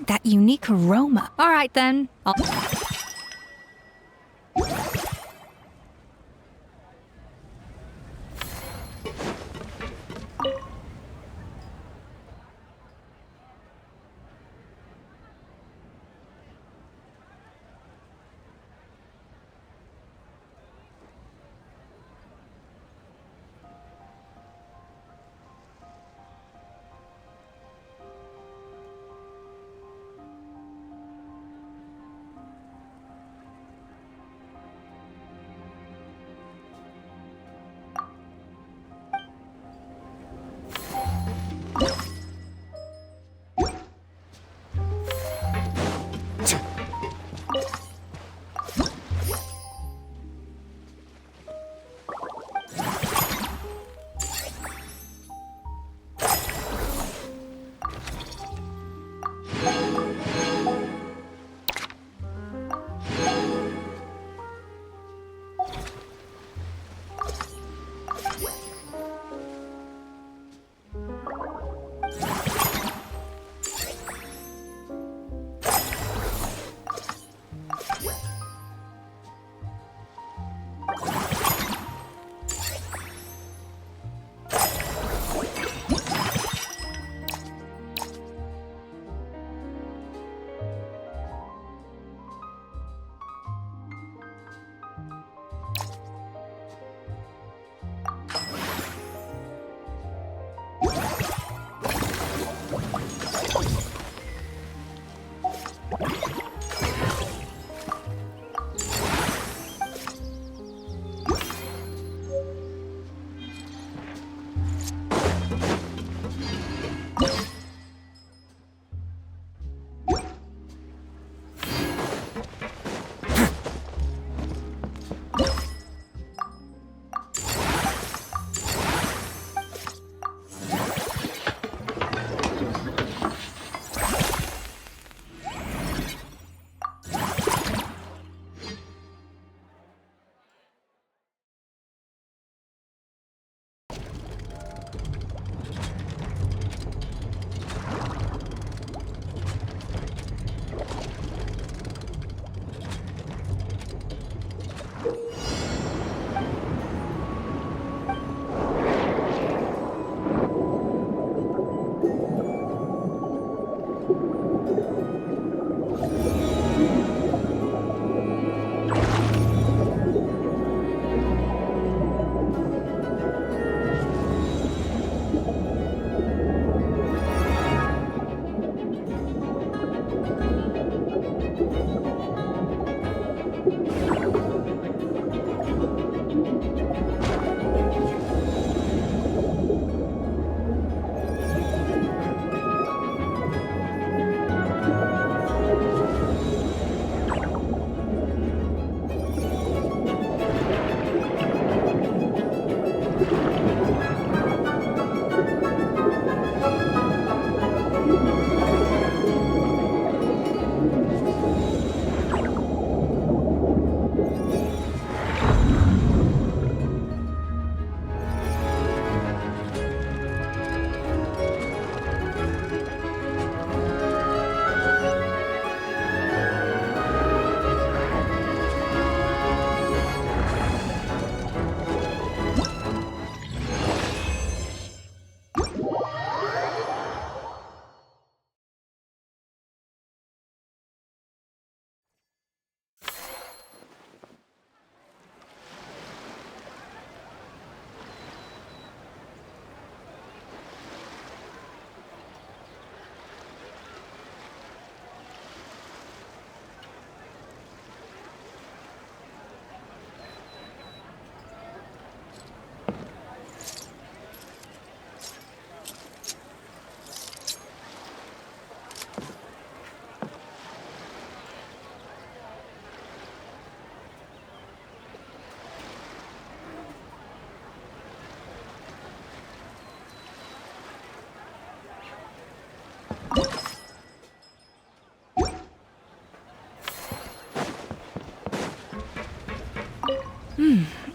That unique aroma. All right, then.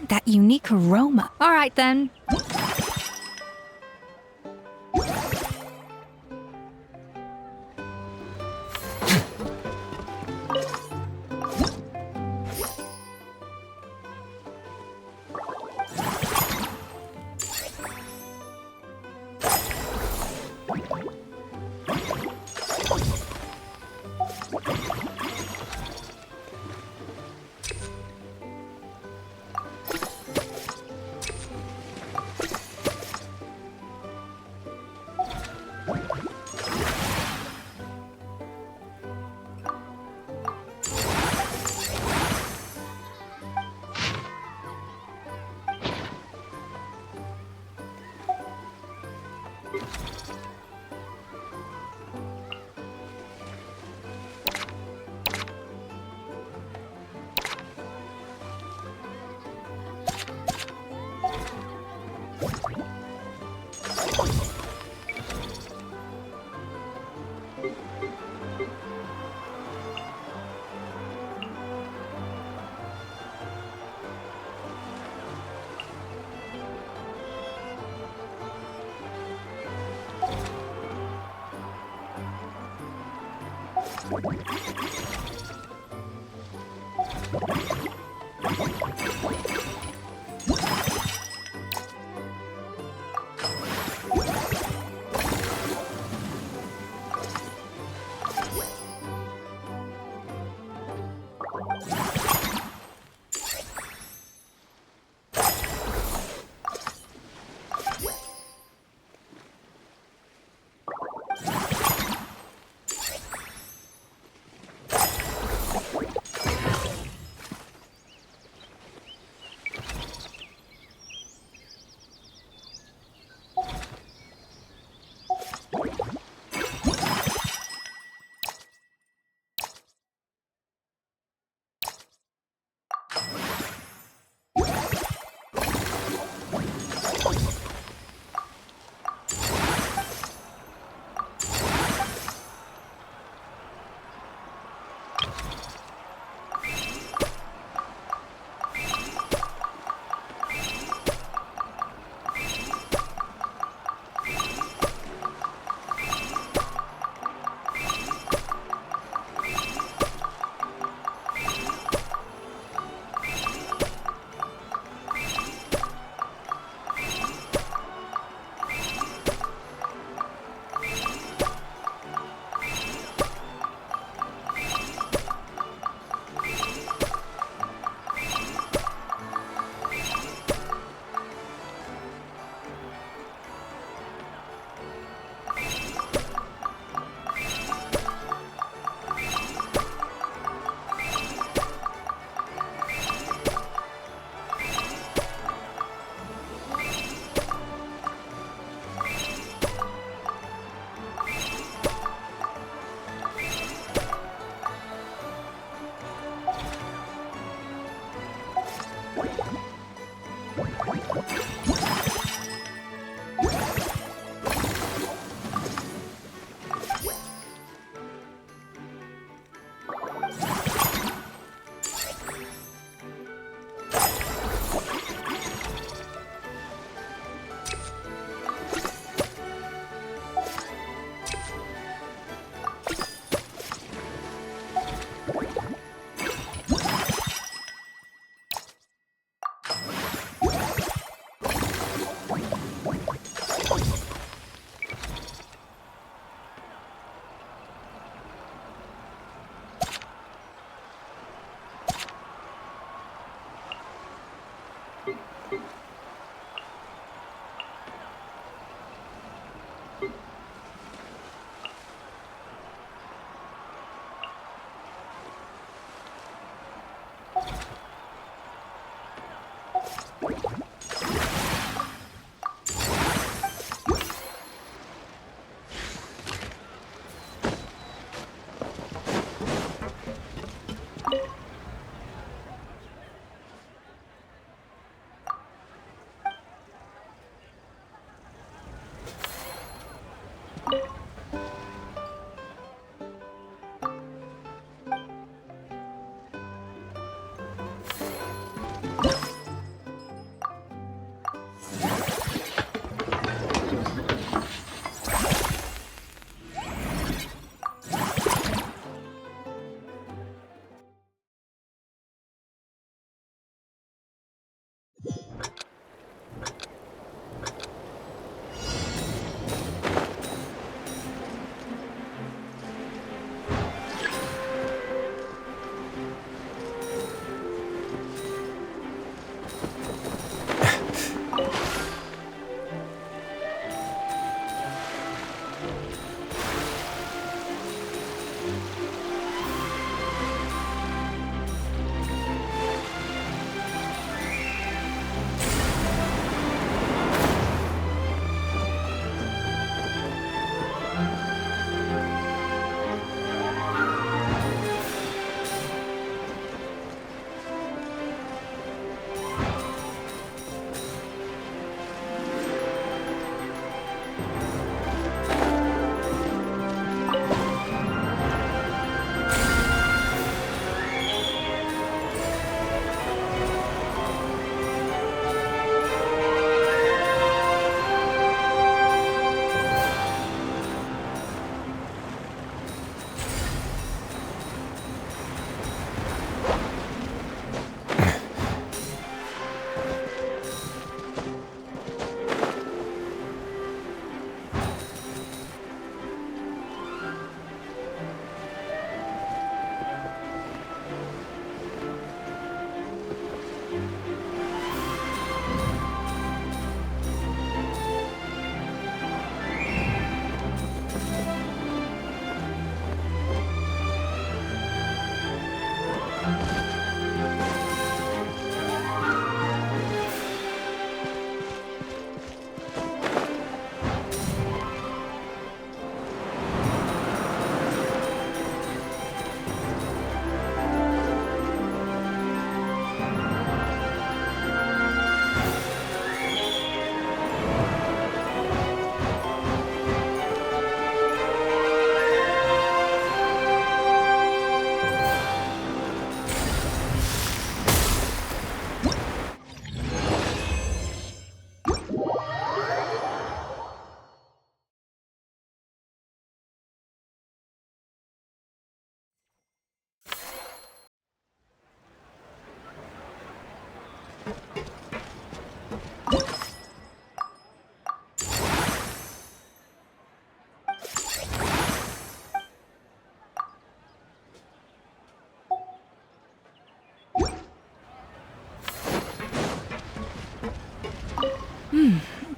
That unique aroma. All right, then.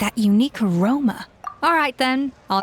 that unique aroma. All right then, I'll...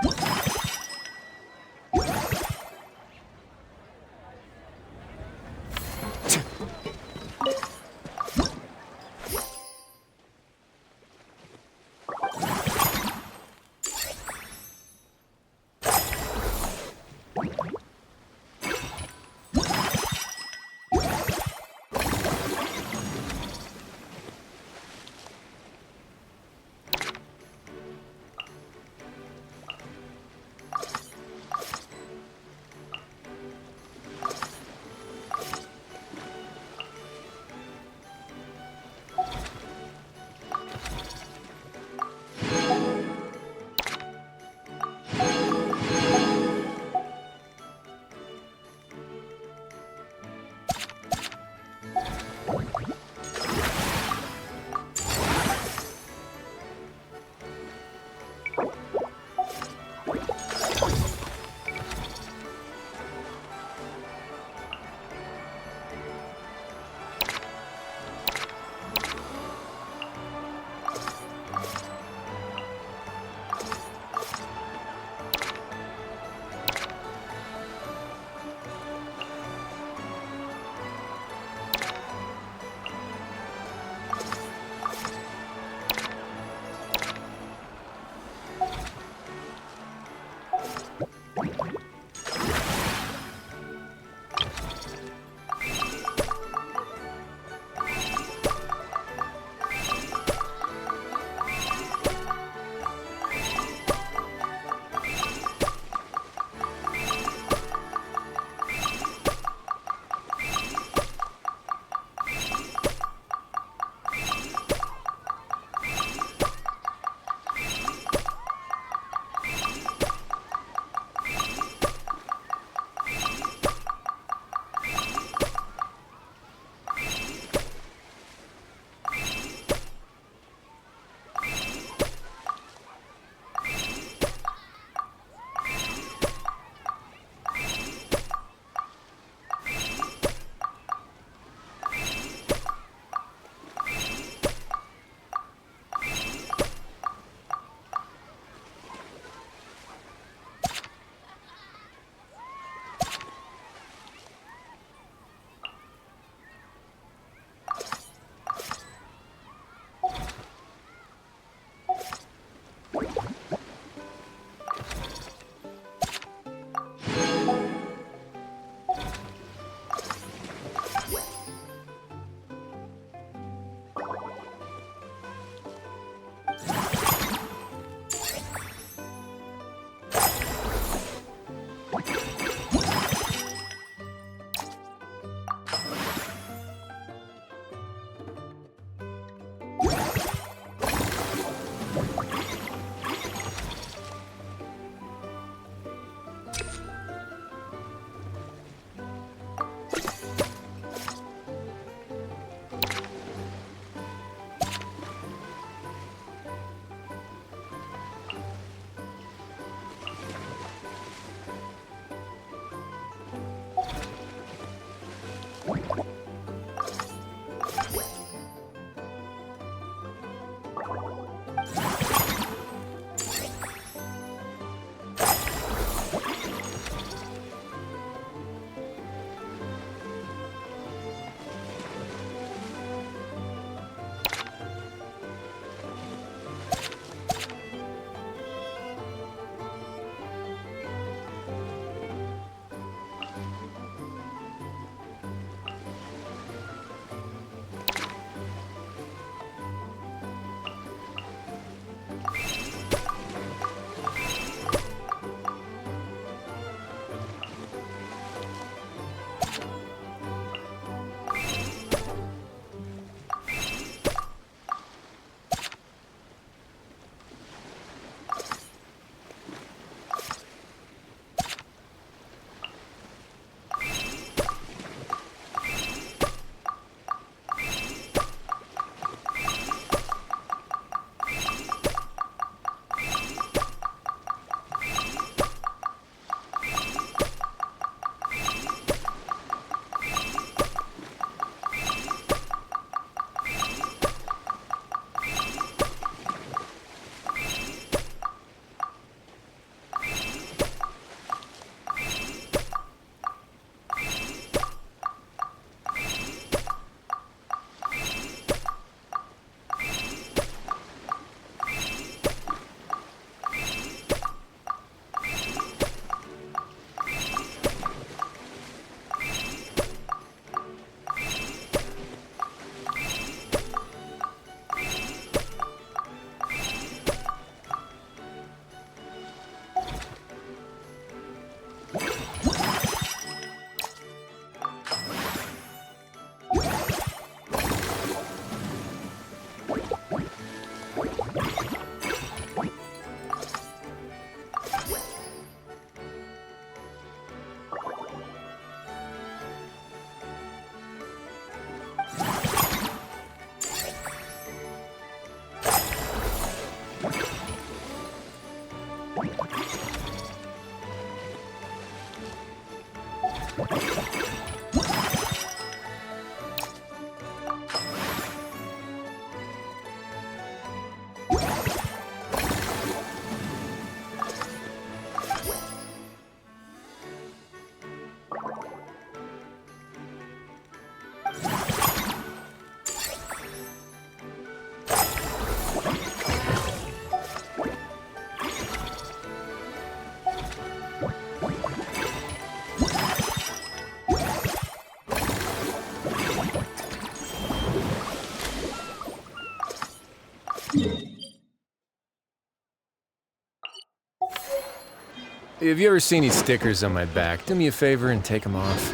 Have you ever seen these stickers on my back? Do me a favor and take them off.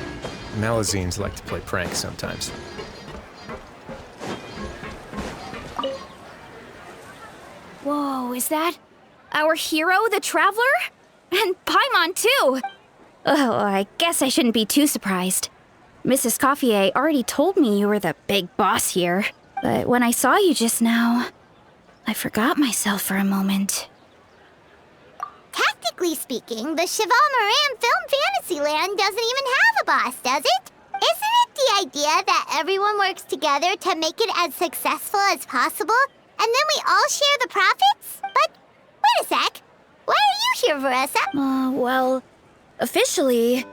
Malazines like to play pranks sometimes. Whoa, is that our hero, the Traveler? And Paimon, too! Oh, I guess I shouldn't be too surprised. Mrs. Coiffier already told me you were the big boss here. But when I saw you just now, I forgot myself for a moment. Technically speaking, the Cheval Moran Film Fantasyland doesn't even have a boss, does it? Isn't it the idea that everyone works together to make it as successful as possible, and then we all share the profits? But wait a sec. Why are you here, Veressa? Well, officially,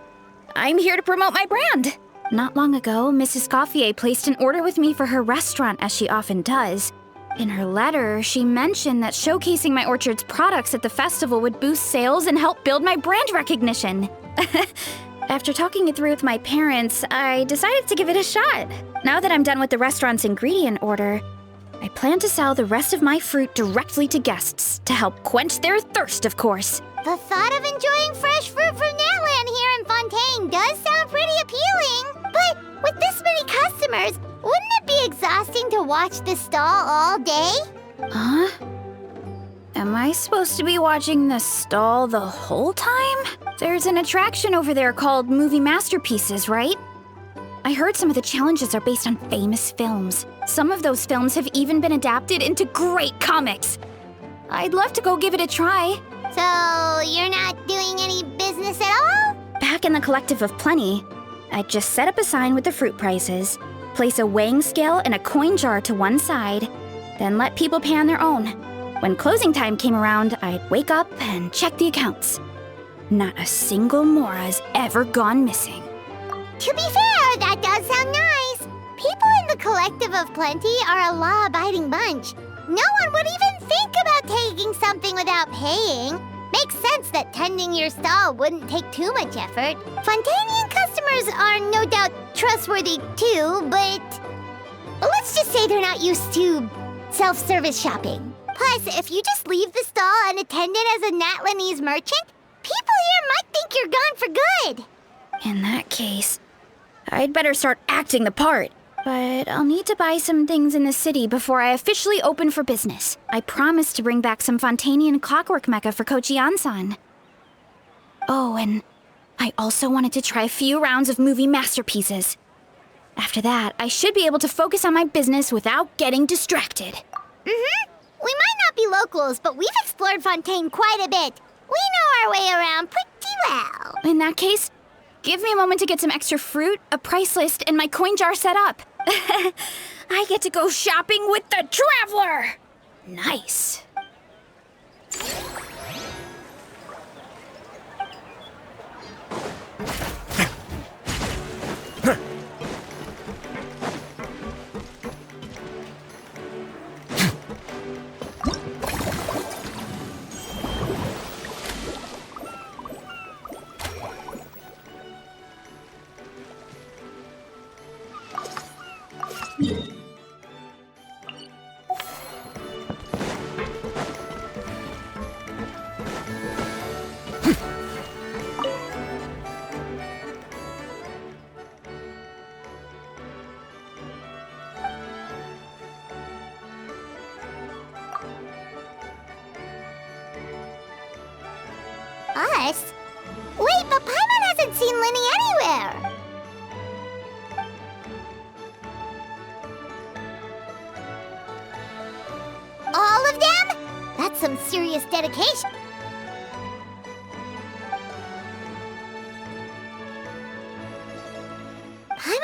I'm here to promote my brand. Not long ago, Mrs. Coiffier placed an order with me for her restaurant, as she often does. In her letter, she mentioned that showcasing my orchard's products at the festival would boost sales and help build my brand recognition. After talking it through with my parents, I decided to give it a shot. Now that I'm done with the restaurant's ingredient order, I plan to sell the rest of my fruit directly to guests to help quench their thirst, of course. The thought of enjoying fresh fruit from Natland here in Fontaine does sound pretty appealing. But with this many customers, wouldn't it be exhausting to watch the stall all day? Huh? Am I supposed to be watching the stall the whole time? There's an attraction over there called Movie Masterpieces, right? I heard some of the challenges are based on famous films. Some of those films have even been adapted into great comics. I'd love to go give it a try. So you're not doing any business at all? Back in the Collective of Plenty, I'd just set up a sign with the fruit prices, place a weighing scale and a coin jar to one side, then let people pay on their own. When closing time came around, I'd wake up and check the accounts. Not a single Mora's ever gone missing. To be fair, that does sound nice. People in the Collective of Plenty are a law-abiding bunch. No one would even think about taking something without paying. Makes sense that tending your stall wouldn't take too much effort. Fontanian customers are no doubt trustworthy too, but let's just say they're not used to self-service shopping. Plus, if you just leave the stall unattended as a Natlanese merchant, people here might think you're gone for good. In that case, I'd better start acting the part. But I'll need to buy some things in the city before I officially open for business. I promised to bring back some Fontanian clockwork mecha for Kochi-an-san. Oh, and I also wanted to try a few rounds of movie masterpieces. After that, I should be able to focus on my business without getting distracted. Mm-hmm. We might not be locals, but we've explored Fontaine quite a bit. We know our way around pretty well. In that case, give me a moment to get some extra fruit, a price list, and my coin jar set up. I get to go shopping with the Traveler! Nice. Us? Wait, but Paimon hasn't seen Linny anywhere! All of them? That's some serious dedication.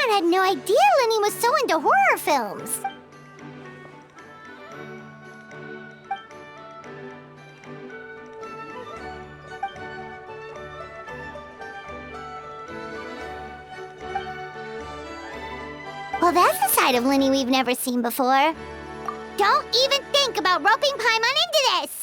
Dad had no idea Lenny was so into horror films. Well, that's a side of Lenny we've never seen before. Don't even think about roping Paimon into this!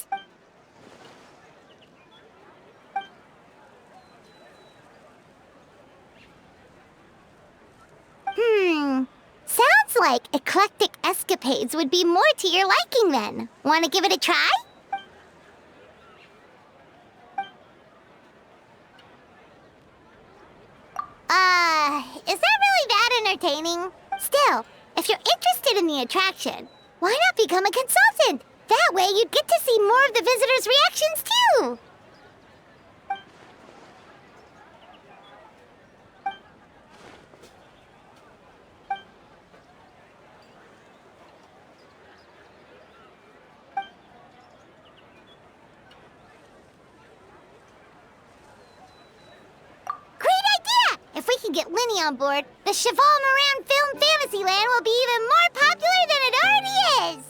Sounds like eclectic escapades would be more to your liking then. Want to give it a try? Is that really that entertaining? Still, if you're interested in the attraction, why not become a consultant? That way you'd get to see more of the visitors' reactions too! If we can get Lenny on board, the Cheval Moran Film Fantasyland will be even more popular than it already is!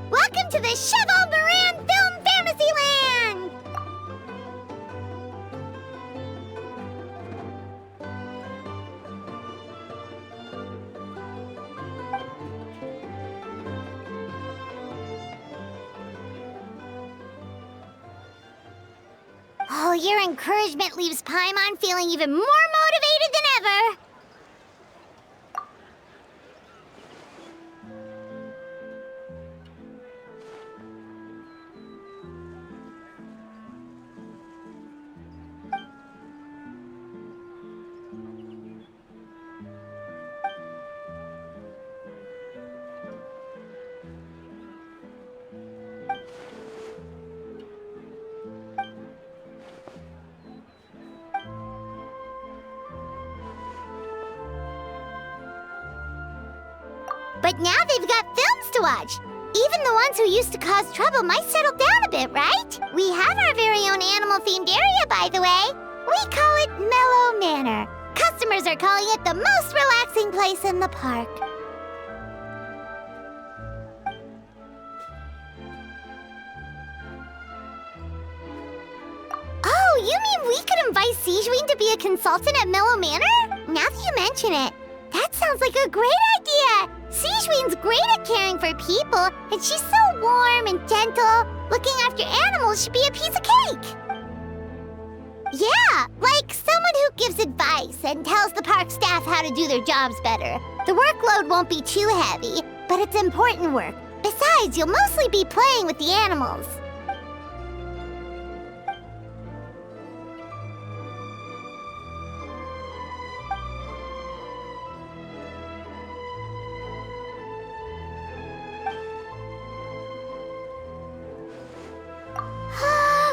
Welcome to the Cheval Moran Film Fantasyland! Oh, your encouragement leaves Paimon feeling even more motivated than ever! But now they've got films to watch. Even the ones who used to cause trouble might settle down a bit, right? We have our very own animal-themed area, by the way. We call it Mellow Manor. Customers are calling it the most relaxing place in the park. Oh, you mean we could invite Sigewinne to be a consultant at Mellow Manor? Now that you mention it, that sounds like a great idea! Sigewinne's great at caring for people, and she's so warm and gentle. Looking after animals should be a piece of cake! Yeah, like someone who gives advice and tells the park staff how to do their jobs better. The workload won't be too heavy, but it's important work. Besides, you'll mostly be playing with the animals.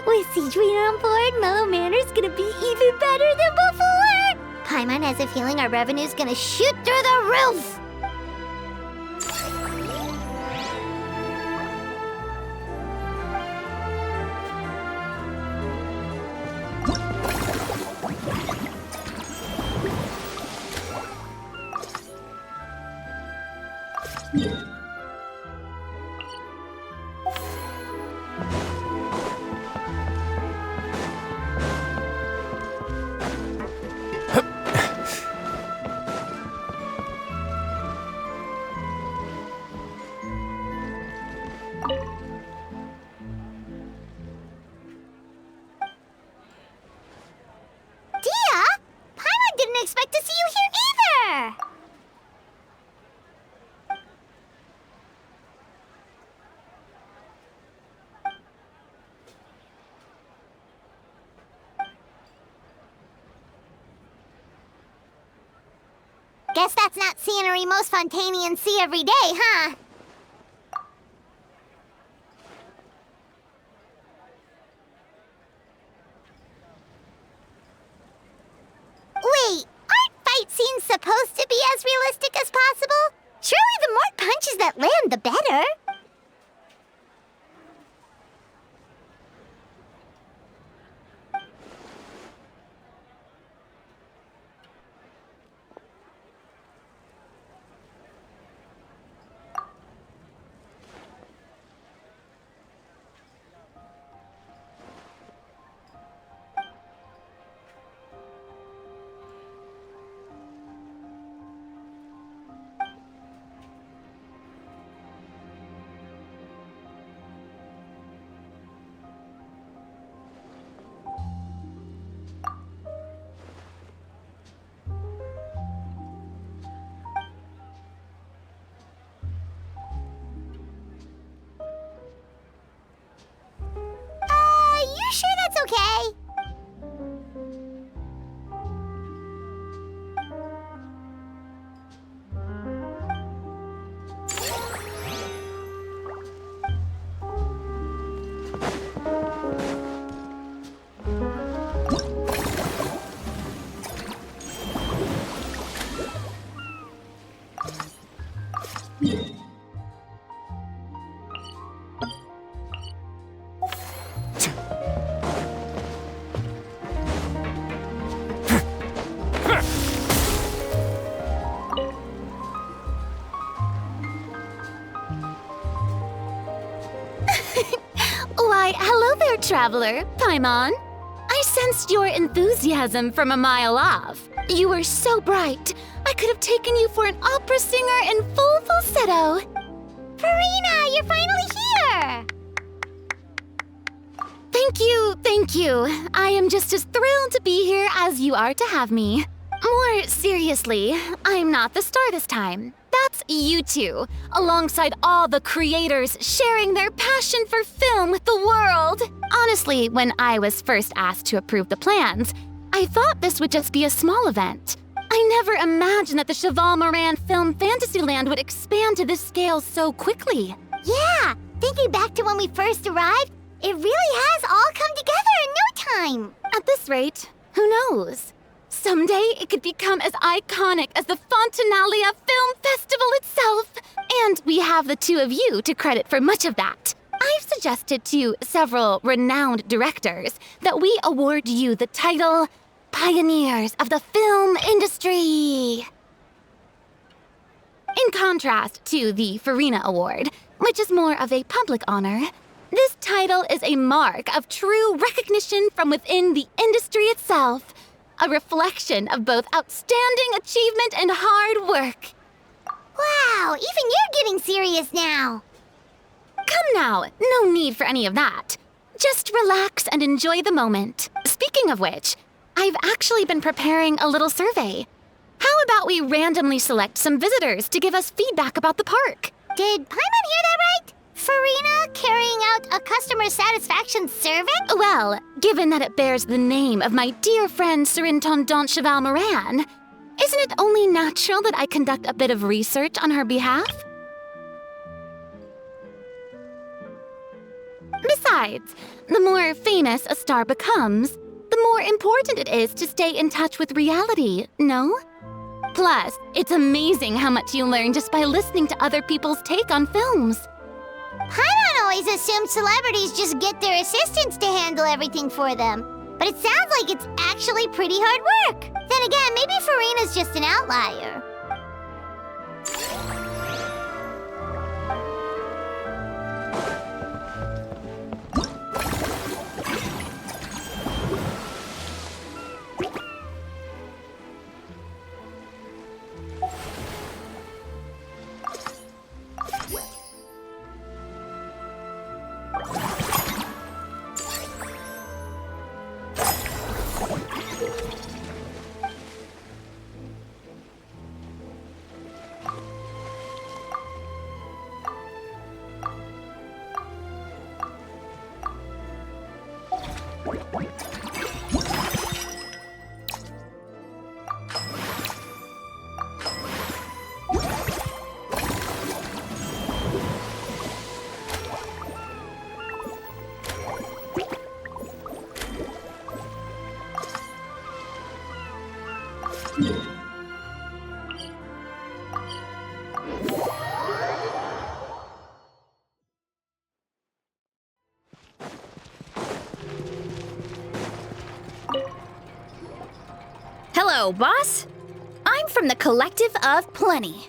With Sigewinne on board, Mellow Manor's gonna be even better than before! Paimon has a feeling our revenue's gonna shoot through the roof! Guess that's not scenery most Fontanians see every day, huh? Wait, aren't fight scenes supposed to be as realistic as possible? Surely the more punches that land, the better. You sure that's okay? Why, hello there, traveler. Paimon. I sensed your enthusiasm from a mile off. You were so bright, I could have taken you for an opera singer in full falsetto. Farina, you're finally here! Thank you. I am just as thrilled to be here as you are to have me. More seriously, I'm not the star this time. That's you two, alongside all the creators sharing their passion for film with the world. Honestly, when I was first asked to approve the plans, I thought this would just be a small event. I never imagined that the Cheval Moran Film Fantasyland would expand to this scale so quickly. Yeah, thinking back to when we first arrived, it really has all come together in no time. At this rate, who knows? Someday it could become as iconic as the Fontanalia Film Festival itself. And we have the two of you to credit for much of that. I've suggested to several renowned directors that we award you the title Pioneers of the Film Industry. In contrast to the Farina Award, which is more of a public honor, this title is a mark of true recognition from within the industry itself, a reflection of both outstanding achievement and hard work. Wow, even you're getting serious now. Come now, no need for any of that. Just relax and enjoy the moment. Speaking of which, I've actually been preparing a little survey. How about we randomly select some visitors to give us feedback about the park? Did Paimon hear that right? Farina carrying out a customer satisfaction survey? Well, given that it bears the name of my dear friend Surintendant Cheval Moran, isn't it only natural that I conduct a bit of research on her behalf? Besides, the more famous a star becomes, the more important it is to stay in touch with reality, no? Plus, it's amazing how much you learn just by listening to other people's take on films. Paimon always assumed celebrities just get their assistants to handle everything for them. But it sounds like it's actually pretty hard work. Then again, maybe Farina's just an outlier. Hello, boss. I'm from the Collective of Plenty.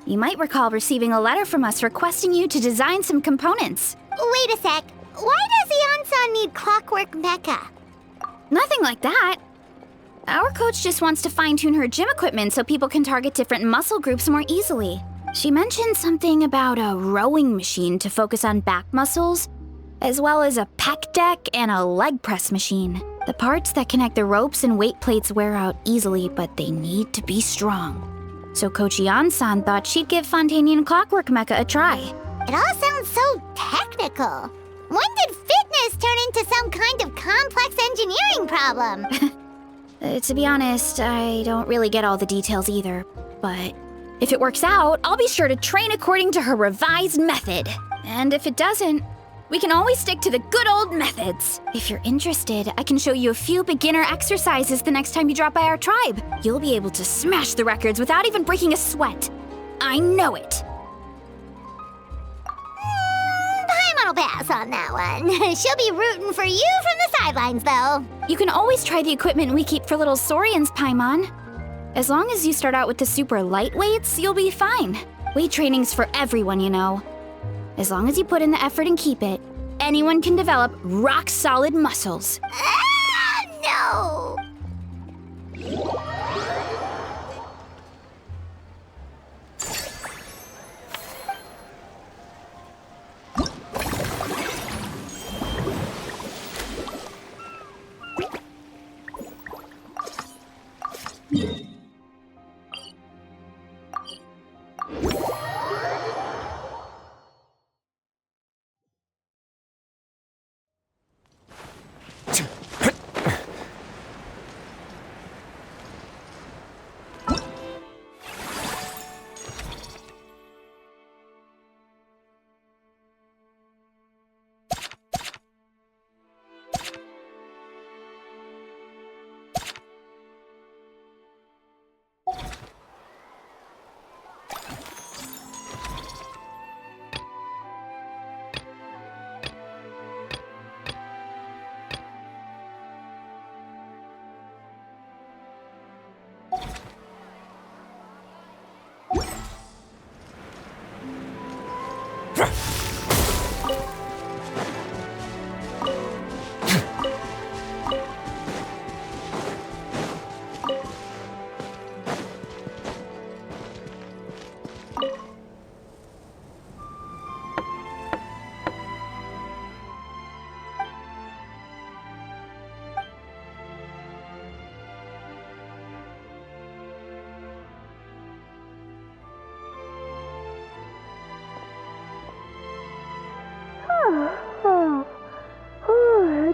You might recall receiving a letter from us requesting you to design some components. Wait a sec. Why does Iansan need Clockwork Mecha? Nothing like that. Our coach just wants to fine-tune her gym equipment so people can target different muscle groups more easily. She mentioned something about a rowing machine to focus on back muscles, as well as a pec deck and a leg press machine. The parts that connect the ropes and weight plates wear out easily, but they need to be strong. So Coach Ian-san thought she'd give Fontanian Clockwork Mecha a try. It all sounds so technical. When did fitness turn into some kind of complex engineering problem? To be honest, I don't really get all the details either, but if it works out, I'll be sure to train according to her revised method. And if it doesn't, we can always stick to the good old methods. If you're interested, I can show you a few beginner exercises the next time you drop by our tribe. You'll be able to smash the records without even breaking a sweat. I know it. Paimon will pass on that one. She'll be rooting for you from the sidelines, though. You can always try the equipment we keep for little Saurians, Paimon. As long as you start out with the super light weights, you'll be fine. Weight training's for everyone, you know. As long as you put in the effort and keep it, anyone can develop rock-solid muscles. No!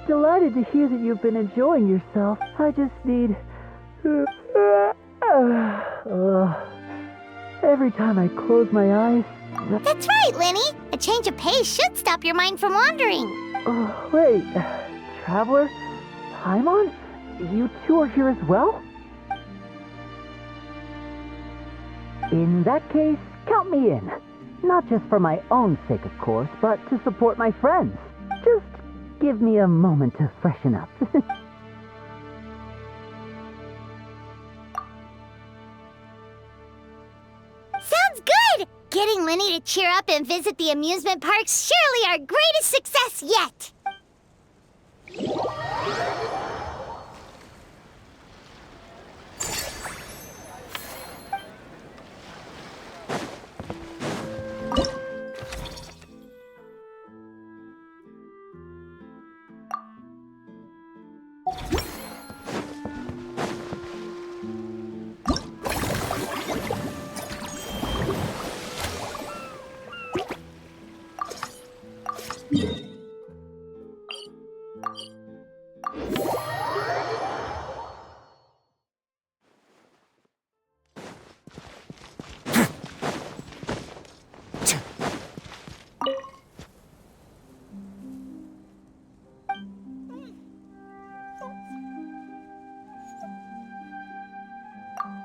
Delighted to hear that you've been enjoying yourself. I just need... every time I close my eyes... That's right, Lenny. A change of pace should stop your mind from wandering. Wait, Traveler? Paimon? You two are here as well? In that case, count me in. Not just for my own sake, of course, but to support my friends. Just give me a moment to freshen up. Sounds good! Getting Lenny to cheer up and visit the amusement park's surely our greatest success yet!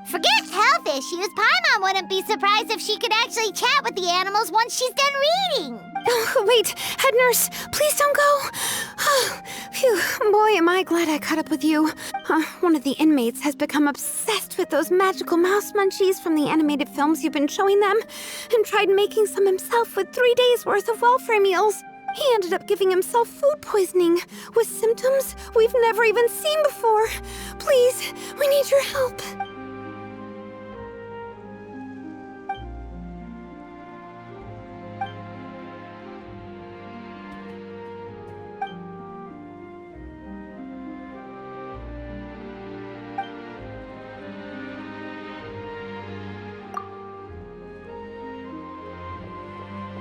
Forget health issues. Paimon wouldn't be surprised if she could actually chat with the animals once she's done reading. Oh, wait, head nurse, please don't go. Phew, boy, am I glad I caught up with you. One of the inmates has become obsessed with those magical mouse munchies from the animated films you've been showing them, and tried making some himself with 3 days' worth of welfare meals. He ended up giving himself food poisoning, with symptoms we've never even seen before. Please, we need your help.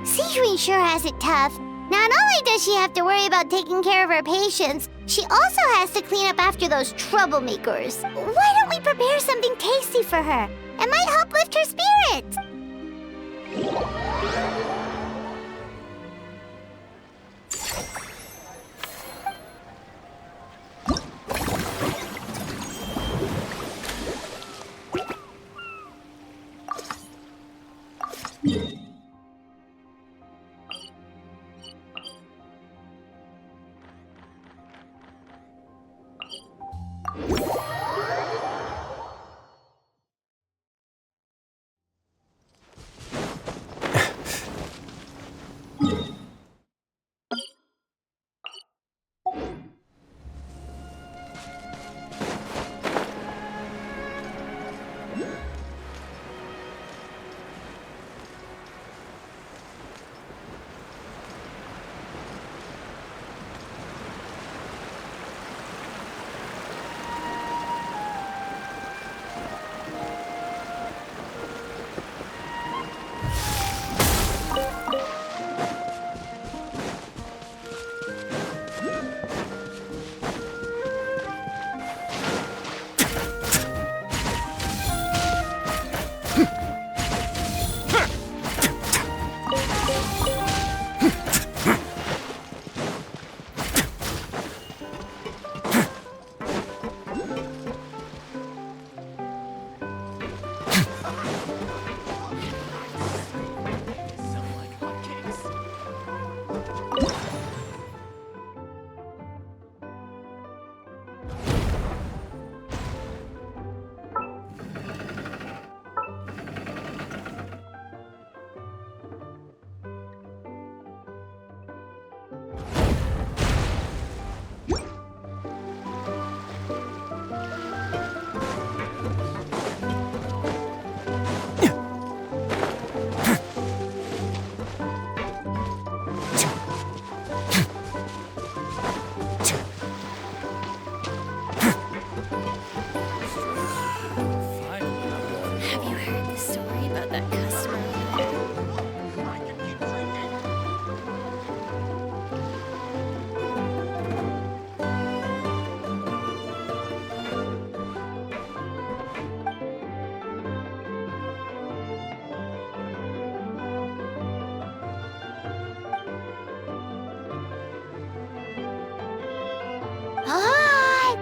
Sejuani sure has it tough. Not only does she have to worry about taking care of her patients, she also has to clean up after those troublemakers. Why don't we prepare something tasty for her? It might help lift her spirits.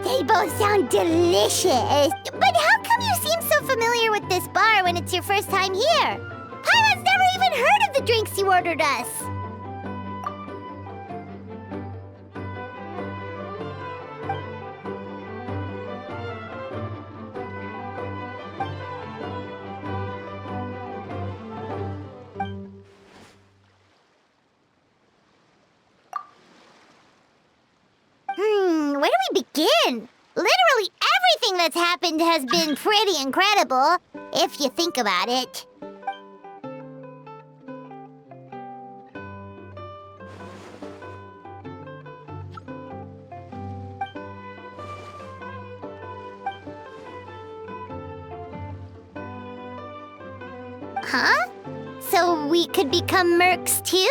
They both sound delicious. But how come you seem so familiar with this bar when it's your first time here? Paimon's never even heard of the drinks you ordered us. Where do we begin? Literally everything that's happened has been pretty incredible, if you think about it. Huh? So we could become mercs too?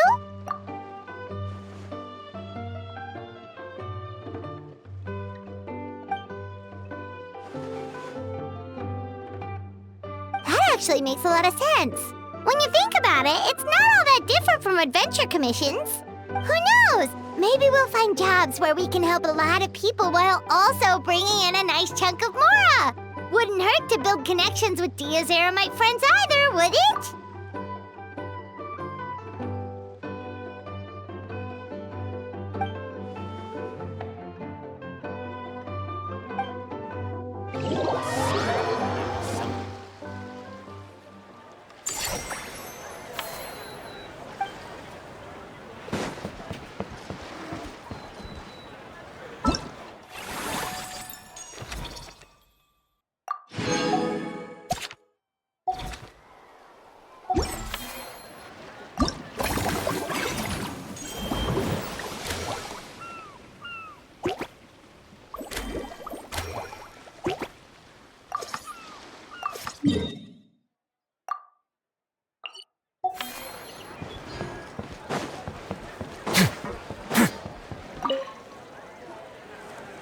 Actually makes a lot of sense. When you think about it, it's not all that different from adventure commissions. Who knows? Maybe we'll find jobs where we can help a lot of people while also bringing in a nice chunk of mora. Wouldn't hurt hurt to build connections with Dia's Eremite friends either, would it?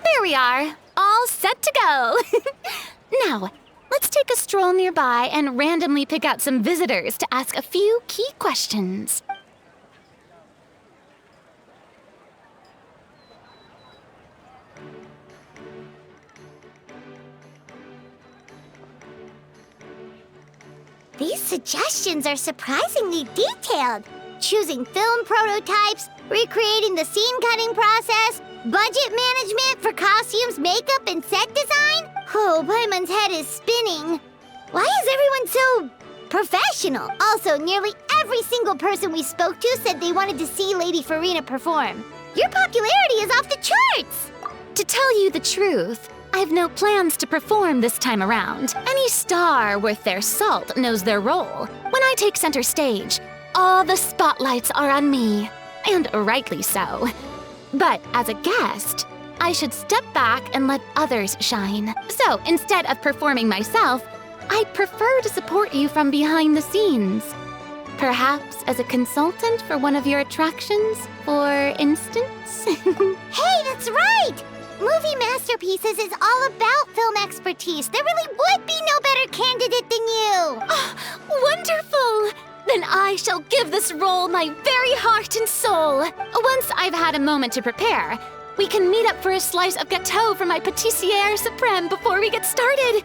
There we are, all set to go. Now, let's take a stroll nearby and randomly pick out some visitors to ask a few key questions. These suggestions are surprisingly detailed. Choosing film prototypes, recreating the scene cutting process, budget management for costumes, makeup, and set design? Oh, Paimon's head is spinning. Why is everyone so professional? Also, nearly every single person we spoke to said they wanted to see Lady Farina perform. Your popularity is off the charts! To tell you the truth, I've no plans to perform this time around. Any star worth their salt knows their role. When I take center stage, all the spotlights are on me, and rightly so. But as a guest, I should step back and let others shine. So instead of performing myself, I'd prefer to support you from behind the scenes. Perhaps as a consultant for one of your attractions, for instance? Hey, that's right! Movie Masterpieces is all about film expertise. There really would be no better candidate than you! Oh, wonderful! Then I shall give this role my very heart and soul. Once I've had a moment to prepare, we can meet up for a slice of gâteau from my pâtissière suprême before we get started.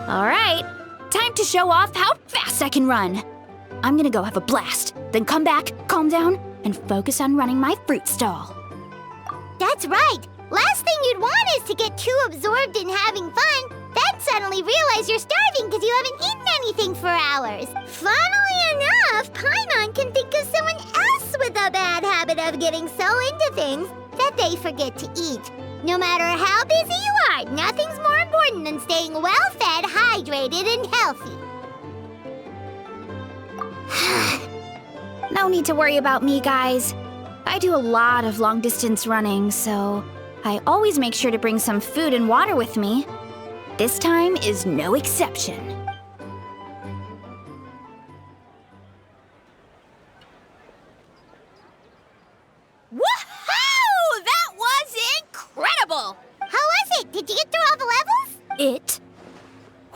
All right, time to show off how fast I can run. I'm gonna go have a blast, then come back, calm down, and focus on running my fruit stall. That's right! Last thing you'd want is to get too absorbed in having fun, then suddenly realize you're starving because you haven't eaten anything for hours. Funnily enough, Paimon can think of someone else with a bad habit of getting so into things that they forget to eat. No matter how busy you are, nothing's more important than staying well-fed, hydrated, and healthy. No need to worry about me, guys. I do a lot of long-distance running, so I always make sure to bring some food and water with me. This time is no exception. Woohoo! That was incredible! How was it? Did you get through all the levels? It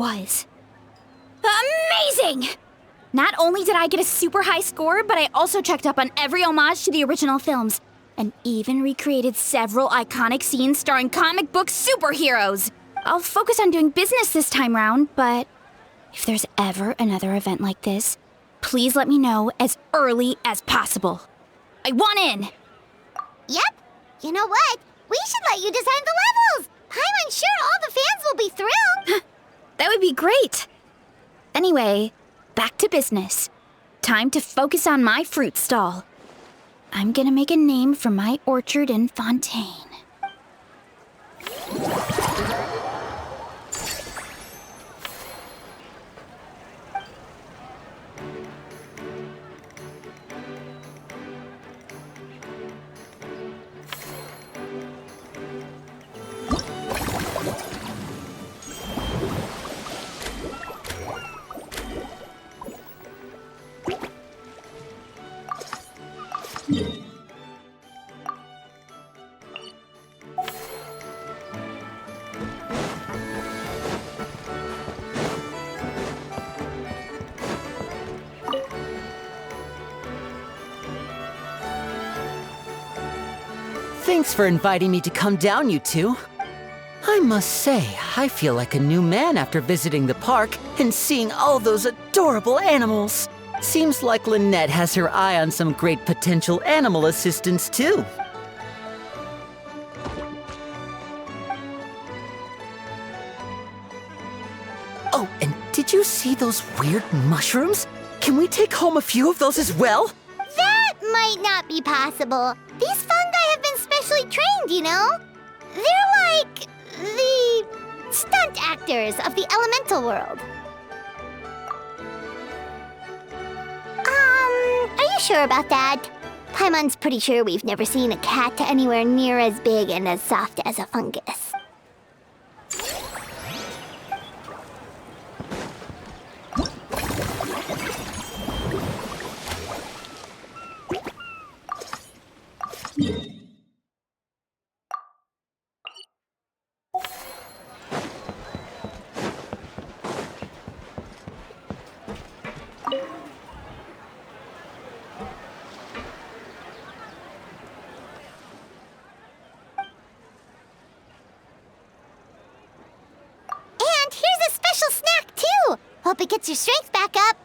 was amazing! Not only did I get a super high score, but I also checked up on every homage to the original films, and even recreated several iconic scenes starring comic book superheroes. I'll focus on doing business this time round, but if there's ever another event like this, please let me know as early as possible. I want in! Yep. You know what? We should let you design the levels. I'm sure all the fans will be thrilled. That would be great. Anyway, back to business. Time to focus on my fruit stall. I'm gonna make a name for my orchard in Fontaine. Thanks for inviting me to come down, you two. I must say, I feel like a new man after visiting the park and seeing all those adorable animals. Seems like Lynette has her eye on some great potential animal assistants, too. Oh, and did you see those weird mushrooms? Can we take home a few of those as well? That might not be possible. These fungi have been specially trained, you know? They're like the stunt actors of the elemental world. Are you sure about that? Paimon's pretty sure we've never seen a cat anywhere near as big and as soft as a fungus. Hope it gets your strength back up.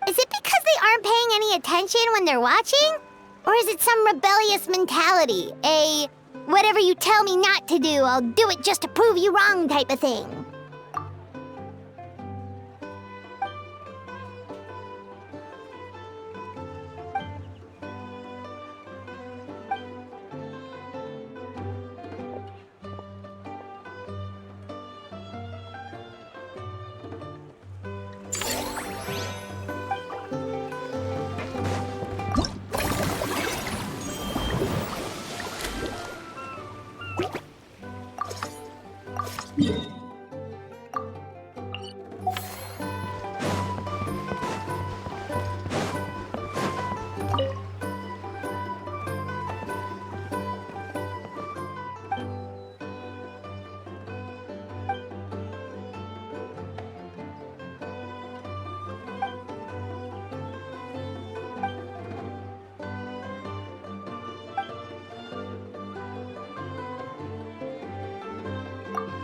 Is it because they aren't paying any attention when they're watching? Or is it some rebellious mentality? A whatever you tell me not to do, I'll do it just to prove you wrong type of thing?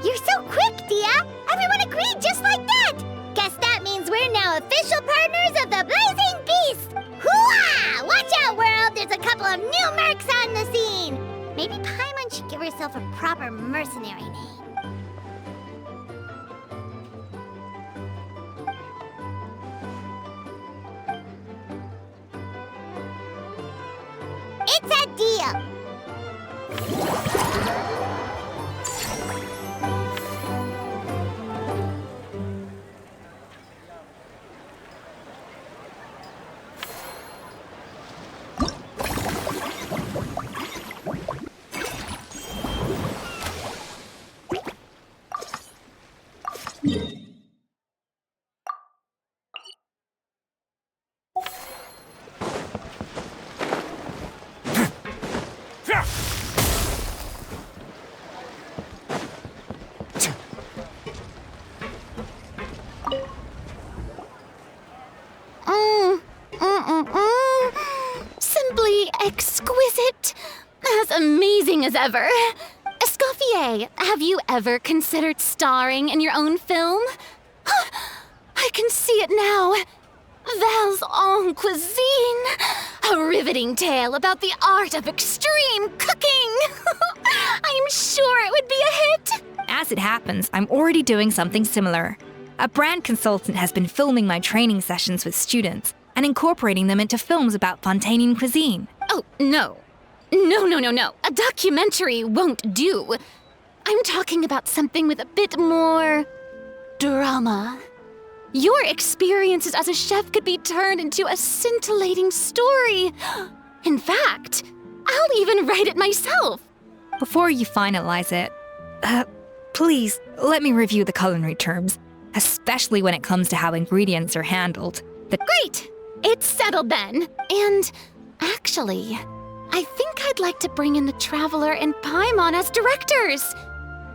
You're so quick, Dia! Everyone agreed just like that! Guess that means we're now official partners of the Blazing Beast! Hooah! Watch out, world! There's a couple of new mercs on the scene! Maybe Paimon should give herself a proper mercenary name. It's a deal! as ever. Escoffier, have you ever considered starring in your own film? I can see it now. Val's en cuisine. A riveting tale about the art of extreme cooking. I'm sure it would be a hit. As it happens, I'm already doing something similar. A brand consultant has been filming my training sessions with students and incorporating them into films about Fontanian cuisine. Oh, no. No. A documentary won't do. I'm talking about something with a bit more drama. Your experiences as a chef could be turned into a scintillating story. In fact, I'll even write it myself. Before you finalize it, please let me review the culinary terms, especially when it comes to how ingredients are handled. Great! It's settled then. And actually, I think I'd like to bring in the Traveler and Paimon as directors.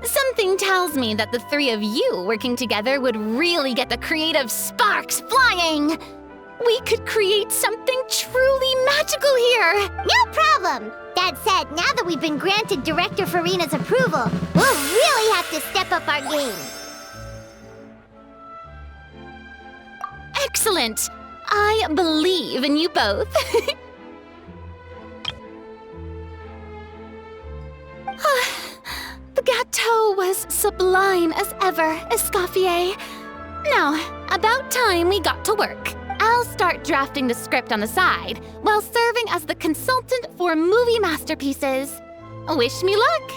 Something tells me that the three of you working together would really get the creative sparks flying. We could create something truly magical here. No problem. That said, now that we've been granted Director Farina's approval, we'll really have to step up our game. Excellent. I believe in you both. The gâteau was sublime as ever, Escoffier. Now, about time we got to work. I'll start drafting the script on the side, while serving as the consultant for movie masterpieces. Wish me luck!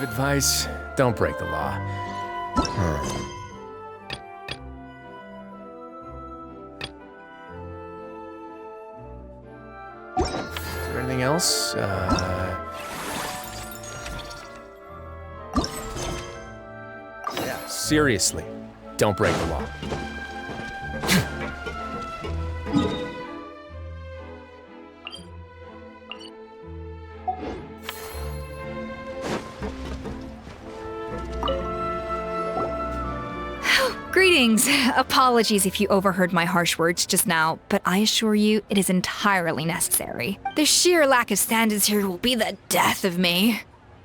of advice. Don't break the law. Is there anything else? Yeah, seriously, don't break the law. Greetings. Apologies if you overheard my harsh words just now, but I assure you it is entirely necessary. The sheer lack of standards here will be the death of me.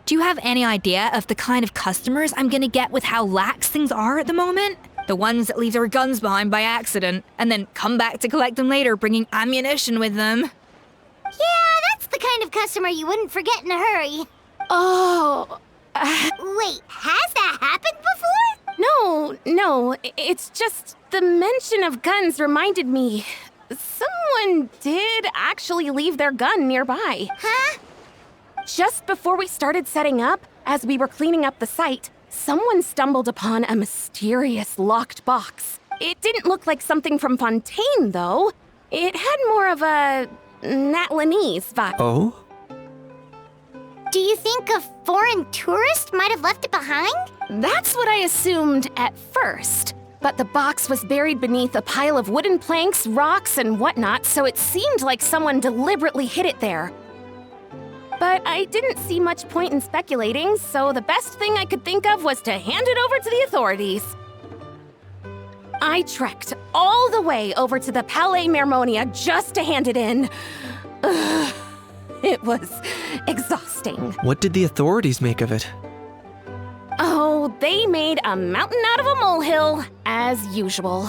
Do you have any idea of the kind of customers I'm gonna get with how lax things are at the moment? The ones that leave their guns behind by accident and then come back to collect them later bringing ammunition with them. Yeah, that's the kind of customer you wouldn't forget in a hurry. Oh, Wait, has that happened before? no, it's just the mention of guns reminded me. Someone did actually leave their gun nearby. Huh? Just before we started setting up, as we were cleaning up the site, someone stumbled upon a mysterious locked box. It didn't look like something from Fontaine, though. It had more of a Natlanese vibe. Oh? Do you think a foreign tourist might have left it behind? That's what I assumed at first. But the box was buried beneath a pile of wooden planks, rocks, and whatnot, so it seemed like someone deliberately hid it there. But I didn't see much point in speculating, so the best thing I could think of was to hand it over to the authorities. I trekked all the way over to the Palais Mermonia just to hand it in. Ugh, it was exhausting. What did the authorities make of it? Oh, they made a mountain out of a molehill, as usual.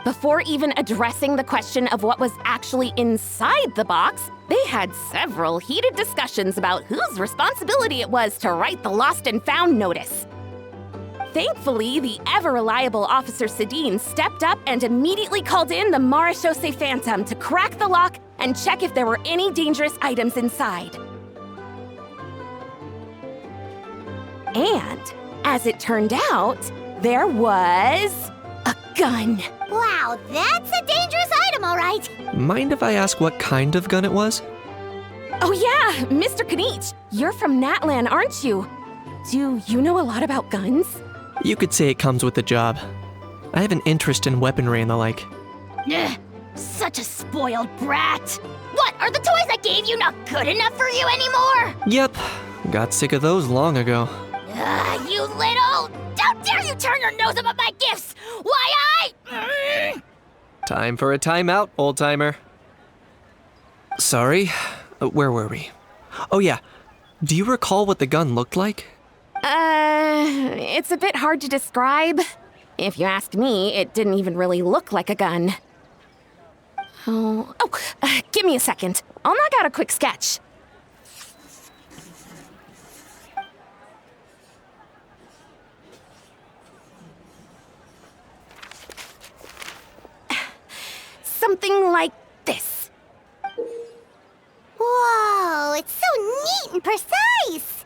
Before even addressing the question of what was actually inside the box, they had several heated discussions about whose responsibility it was to write the lost and found notice. Thankfully, the ever-reliable Officer Sedine stepped up and immediately called in the Marechaussee Phantom to crack the lock and check if there were any dangerous items inside. And, as it turned out, there was a gun. Wow, that's a dangerous item, all right. Mind if I ask what kind of gun it was? Oh yeah, Mr. Kanich, you're from Natlan, aren't you? Do you know a lot about guns? You could say it comes with the job. I have an interest in weaponry and the like. Ugh, such a spoiled brat. What, are the toys I gave you not good enough for you anymore? Yep, got sick of those long ago. You little... How dare you turn your nose up at my gifts? Why, Time for a timeout, old-timer. Sorry, where were we? Oh yeah, do you recall what the gun looked like? It's a bit hard to describe. If you ask me, it didn't even really look like a gun. Give me a second. I'll knock out a quick sketch. Something like this. Whoa, it's so neat and precise.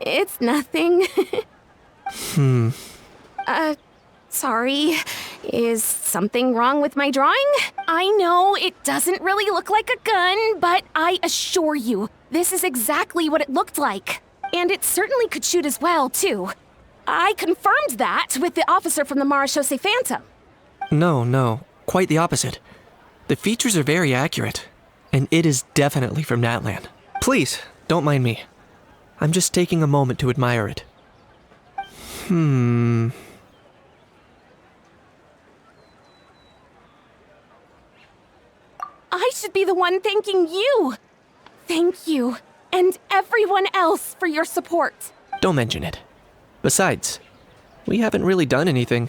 It's nothing. Sorry. Is something wrong with my drawing? I know it doesn't really look like a gun, but I assure you, this is exactly what it looked like. And it certainly could shoot as well, too. I confirmed that with the officer from the Marechaussee Phantom. No, quite the opposite. The features are very accurate, and it is definitely from Natlan. Please, don't mind me. I'm just taking a moment to admire it. I should be the one thanking you. Thank you, and everyone else for your support. Don't mention it. Besides, we haven't really done anything.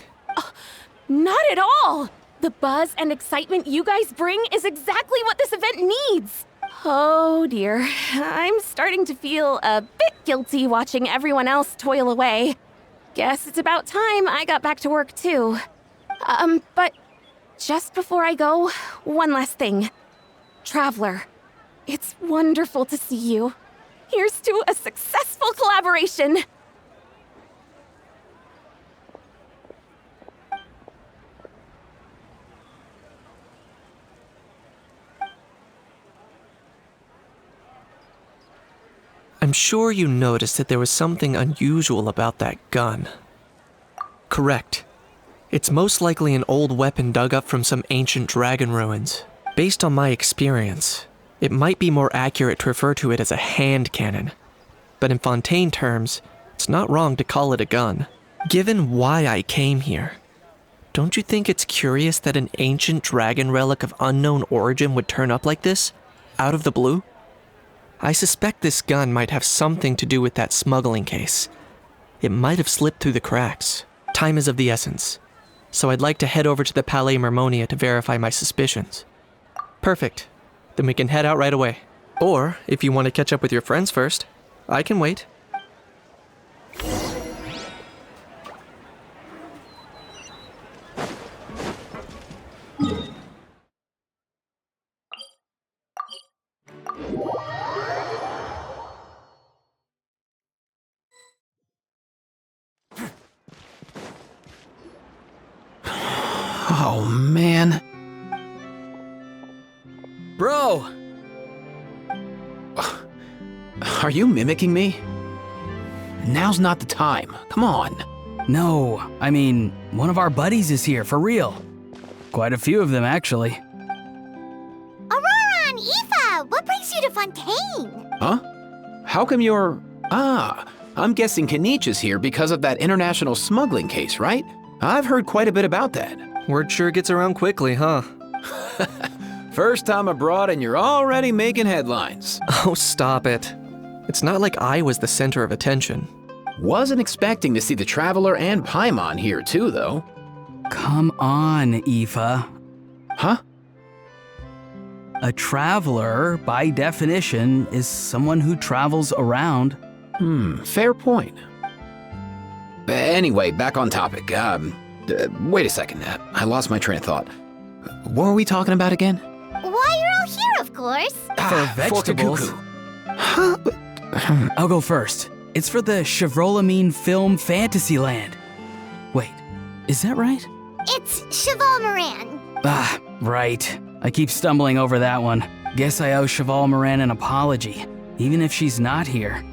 Not at all! The buzz and excitement you guys bring is exactly what this event needs. Oh dear, I'm starting to feel a bit guilty watching everyone else toil away. Guess it's about time I got back to work too. But just before I go, one last thing. Traveler, it's wonderful to see you. Here's to a successful collaboration! I'm sure you noticed that there was something unusual about that gun. Correct. It's most likely an old weapon dug up from some ancient dragon ruins. Based on my experience, it might be more accurate to refer to it as a hand cannon. But in Fontaine terms, it's not wrong to call it a gun. Given why I came here, don't you think it's curious that an ancient dragon relic of unknown origin would turn up like this, out of the blue? I suspect this gun might have something to do with that smuggling case. It might have slipped through the cracks. Time is of the essence, so I'd like to head over to the Palais Mermonia to verify my suspicions. Perfect. Then we can head out right away. Or, if you want to catch up with your friends first, I can wait. Oh, man. Bro! Are you mimicking me? Now's not the time. Come on. No, I mean, one of our buddies is here, for real. Quite a few of them, actually. Aurora and Aoife, what brings you to Fontaine? Huh? How come you're... I'm guessing Kanich is here because of that international smuggling case, right? I've heard quite a bit about that. Word sure gets around quickly, huh? First time abroad and you're already making headlines. Oh, stop it. It's not like I was the center of attention. Wasn't expecting to see the Traveler and Paimon here too, though. Come on, Aoife. Huh? A traveler, by definition, is someone who travels around. Fair point. Anyway, back on topic. Wait a second. I lost my train of thought. What were we talking about again? Why, you're all here, of course. For vegetables. Huh? I'll go first. It's for the Chevrolamine Film Fantasyland. Wait, is that right? It's Cheval Moran. Ah, right. I keep stumbling over that one. Guess I owe Cheval Moran an apology, even if she's not here.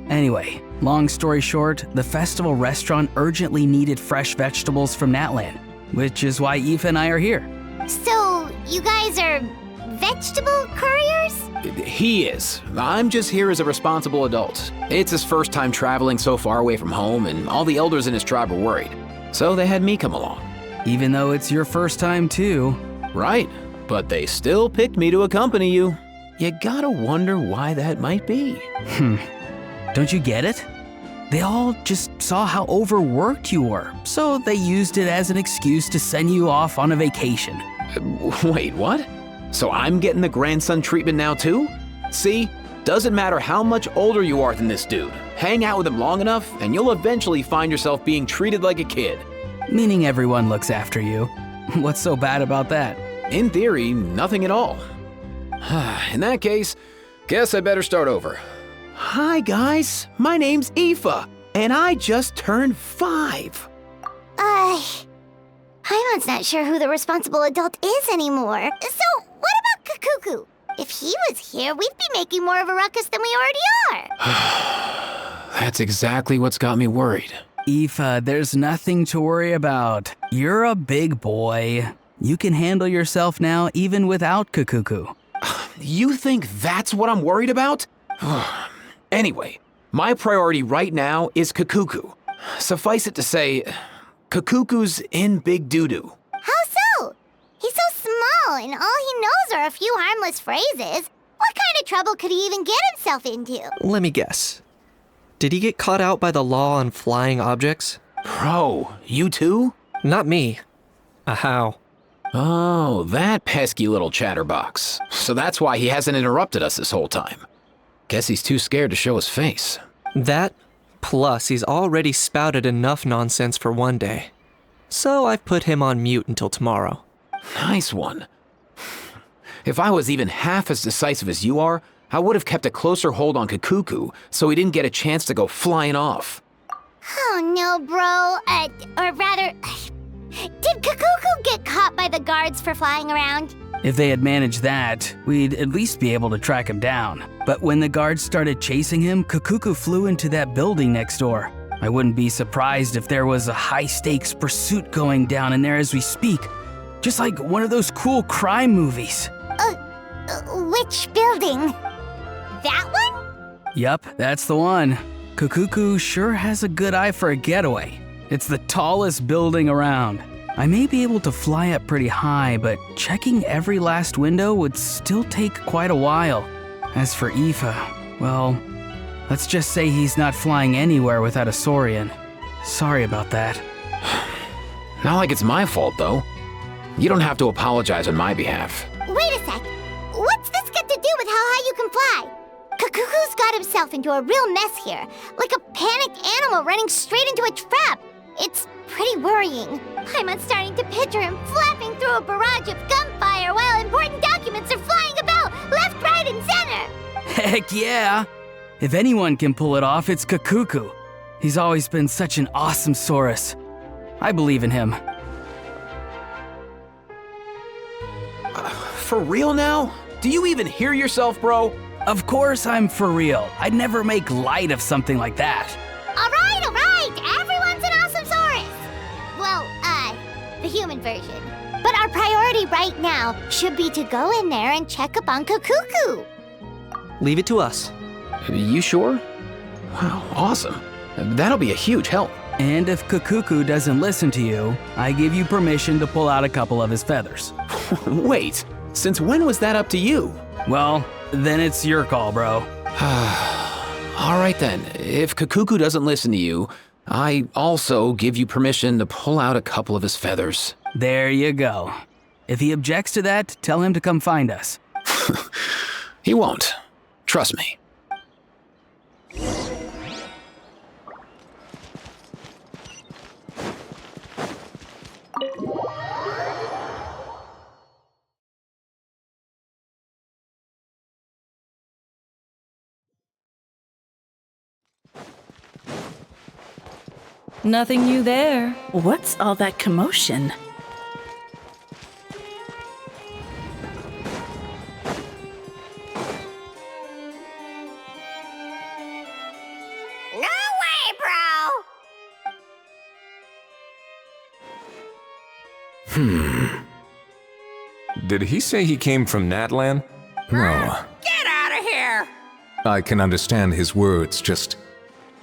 Anyway, long story short, the festival restaurant urgently needed fresh vegetables from Natlan, which is why Aoife and I are here. So, you guys are vegetable couriers? He is. I'm just here as a responsible adult. It's his first time traveling so far away from home, and all the elders in his tribe were worried. So they had me come along. Even though it's your first time too. Right, but they still picked me to accompany you. You gotta wonder why that might be. Don't you get it? They all just saw how overworked you were, so they used it as an excuse to send you off on a vacation. Wait, what? So I'm getting the grandson treatment now too? See, doesn't matter how much older you are than this dude. Hang out with him long enough, and you'll eventually find yourself being treated like a kid. Meaning everyone looks after you. What's so bad about that? In theory, nothing at all. In that case, guess I better start over. Hi guys, my name's Aoife, and I just turned 5. Paimon's not sure who the responsible adult is anymore. So, what about Kakuku? If he was here, we'd be making more of a ruckus than we already are. That's exactly what's got me worried. Aoife, there's nothing to worry about. You're a big boy. You can handle yourself now even without Kakuku. You think that's what I'm worried about? Anyway, my priority right now is Kakuku. Suffice it to say, Kakuku's in big doo-doo. How so? He's so small, and all he knows are a few harmless phrases. What kind of trouble could he even get himself into? Let me guess. Did he get caught out by the law on flying objects? Bro, you too? Not me. How? Oh, that pesky little chatterbox. So that's why he hasn't interrupted us this whole time. Guess he's too scared to show his face. That, plus he's already spouted enough nonsense for one day. So I've put him on mute until tomorrow. Nice one. If I was even half as decisive as you are, I would have kept a closer hold on Kakuku so he didn't get a chance to go flying off. Oh no, bro. Or rather, did Kakuku get caught by the guards for flying around? If they had managed that, we'd at least be able to track him down. But when the guards started chasing him, Kakuku flew into that building next door. I wouldn't be surprised if there was a high-stakes pursuit going down in there as we speak. Just like one of those cool crime movies. Which building? That one? Yup, that's the one. Kakuku sure has a good eye for a getaway. It's the tallest building around. I may be able to fly up pretty high, but checking every last window would still take quite a while. As for Aoife, well, let's just say he's not flying anywhere without a Saurian. Sorry about that. Not like it's my fault, though. You don't have to apologize on my behalf. Wait a sec. What's this got to do with how high you can fly? Kakuku's got himself into a real mess here, like a panicked animal running straight into a trap. It's pretty worrying. I'm starting to picture him flapping through a barrage of gunfire while important documents are flying about left, right, and center. Heck yeah! If anyone can pull it off, it's Kakuku. He's always been such an awesome Saurus. I believe in him. For real now? Do you even hear yourself, bro? Of course I'm for real. I'd never make light of something like that. All right. Everyone's an awesome Saurus. Well, the human version. But our priority right now should be to go in there and check up on Kakuku. Leave it to us. You sure? Wow, awesome. That'll be a huge help. And if Kakuku doesn't listen to you, I give you permission to pull out a couple of his feathers. Wait, since when was that up to you? Well, then it's your call, bro. All right then, if Kakuku doesn't listen to you, I also give you permission to pull out a couple of his feathers. There you go. If he objects to that, tell him to come find us. He won't. Trust me. Nothing new there. What's all that commotion? No way, bro! Did he say he came from Natlan? No. Get out of here! I can understand his words, just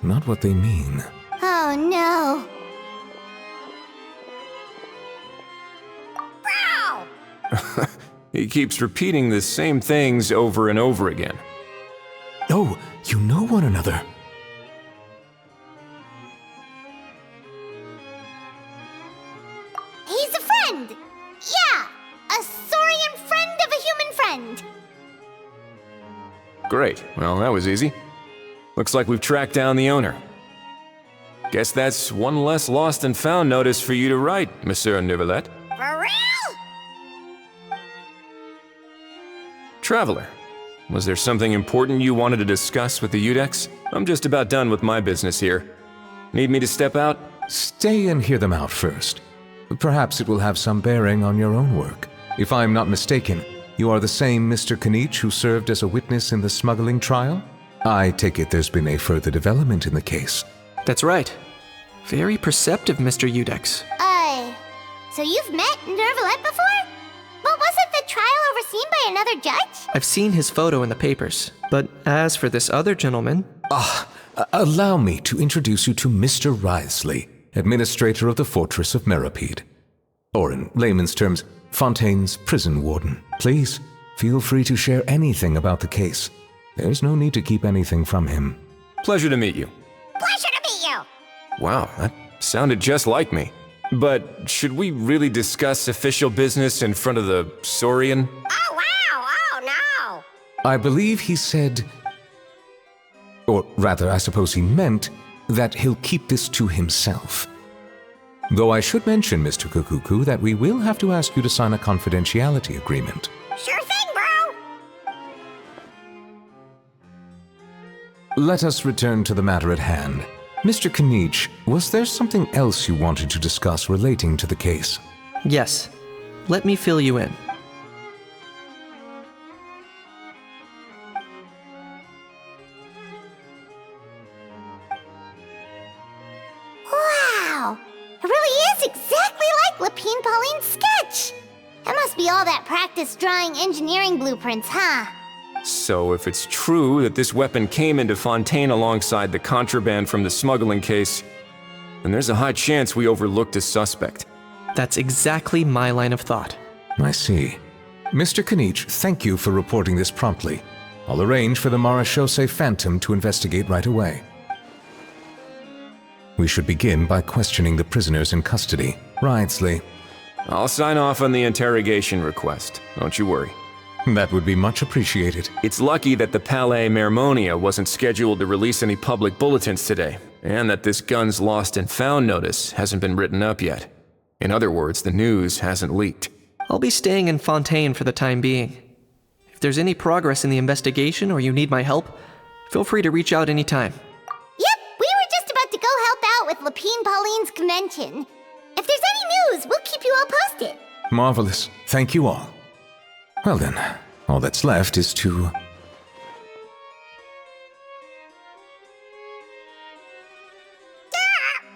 not what they mean. Oh no. Bro! He keeps repeating the same things over and over again. Oh, you know one another. He's a friend! Yeah! A Saurian friend of a human friend! Great. Well, that was easy. Looks like we've tracked down the owner. Guess that's one less lost and found notice for you to write, Monsieur Neuvillette. For real? Traveler, was there something important you wanted to discuss with the Udex? I'm just about done with my business here. Need me to step out? Stay and hear them out first. Perhaps it will have some bearing on your own work. If I'm not mistaken, you are the same Mr. Kanich who served as a witness in the smuggling trial? I take it there's been a further development in the case. That's right. Very perceptive, Mr. Udex. So you've met Neuvillette before? But wasn't the trial overseen by another judge? I've seen his photo in the papers, but as for this other gentleman... Allow me to introduce you to Mr. Wriothesley, administrator of the Fortress of Meripede. Or in layman's terms, Fontaine's prison warden. Please, feel free to share anything about the case. There's no need to keep anything from him. Pleasure to meet you. Pleasure to meet you! Wow, that sounded just like me. But should we really discuss official business in front of the Saurian? Oh, wow! Oh, no! I believe he said, or rather, I suppose he meant, that he'll keep this to himself. Though I should mention, Mr. Kakuku, that we will have to ask you to sign a confidentiality agreement. Sure thing, bro! let us return to the matter at hand. Mr. Kanich, was there something else you wanted to discuss relating to the case? Yes. Let me fill you in. Wow! It really is exactly like Lapine Pauline's sketch! That must be all that practice drawing engineering blueprints, huh? So if it's true that this weapon came into Fontaine alongside the contraband from the smuggling case, then there's a high chance we overlooked a suspect. That's exactly my line of thought. I see. Mr. Kanich, thank you for reporting this promptly. I'll arrange for the Marechaussee Phantom to investigate right away. We should begin by questioning the prisoners in custody. Wriothesley. I'll sign off on the interrogation request, don't you worry. That would be much appreciated. It's lucky that the Palais Mermonia wasn't scheduled to release any public bulletins today, and that this gun's lost and found notice hasn't been written up yet. In other words, the news hasn't leaked. I'll be staying in Fontaine for the time being. If there's any progress in the investigation or you need my help, feel free to reach out anytime. Yep, we were just about to go help out with Lapine Pauline's convention. If there's any news, we'll keep you all posted. Marvelous. Thank you all. Well then, all that's left is to...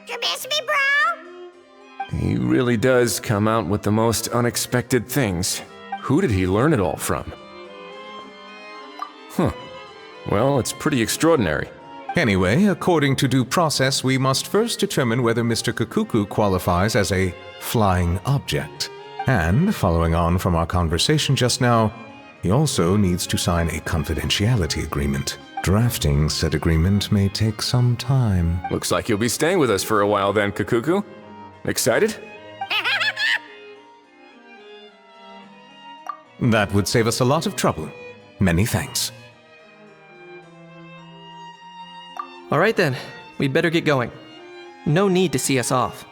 You miss me, bro? He really does come out with the most unexpected things. Who did he learn it all from? Huh. Well, it's pretty extraordinary. Anyway, according to due process, we must first determine whether Mr. Kakuku qualifies as a flying object. And, following on from our conversation just now, he also needs to sign a confidentiality agreement. Drafting said agreement may take some time. Looks like you'll be staying with us for a while then, Kakuku. Excited? That would save us a lot of trouble. Many thanks. All right then, we'd better get going. No need to see us off.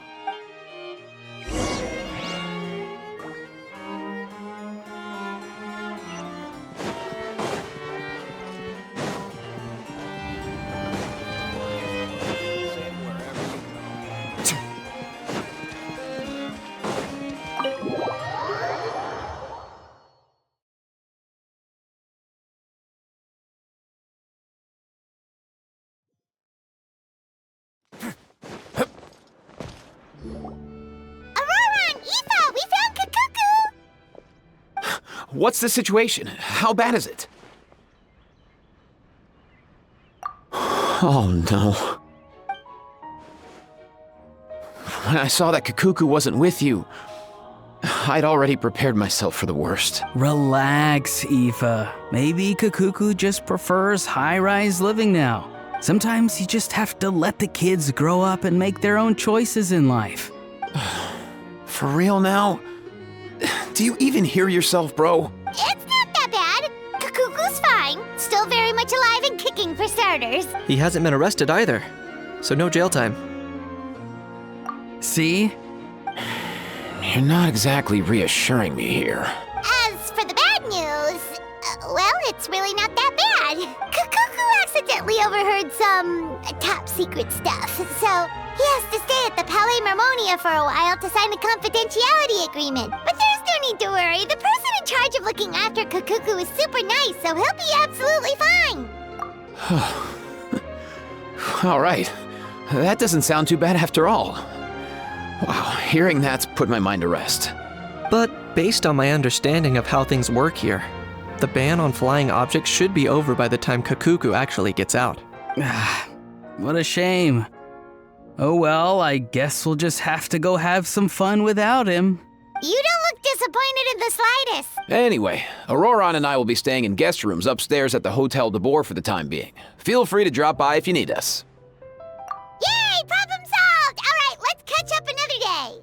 What's the situation? How bad is it? Oh no. When I saw that Kakuku wasn't with you, I'd already prepared myself for the worst. Relax, Aoife. Maybe Kakuku just prefers high-rise living now. Sometimes you just have to let the kids grow up and make their own choices in life. For real now? Do you even hear yourself, bro? It's not that bad. Kakuku's fine. Still very much alive and kicking for starters. He hasn't been arrested either, so no jail time. See? You're not exactly reassuring me here. As for the bad news, well, it's really not that bad. Kakuku accidentally overheard some top secret stuff, so he has to stay at the Palais Mermonia for a while to sign a confidentiality agreement. But there's no need to worry. The person in charge of looking after Kakuku is super nice, so he'll be absolutely fine. All right. That doesn't sound too bad after all. Wow, hearing that's put my mind to rest. But based on my understanding of how things work here, the ban on flying objects should be over by the time Kakuku actually gets out. What a shame. Oh well, I guess we'll just have to go have some fun without him. You don't look disappointed in the slightest. Anyway, Auroron and I will be staying in guest rooms upstairs at the Hotel de Boer for the time being. Feel free to drop by if you need us. Yay, problem solved! All right, let's catch up another day.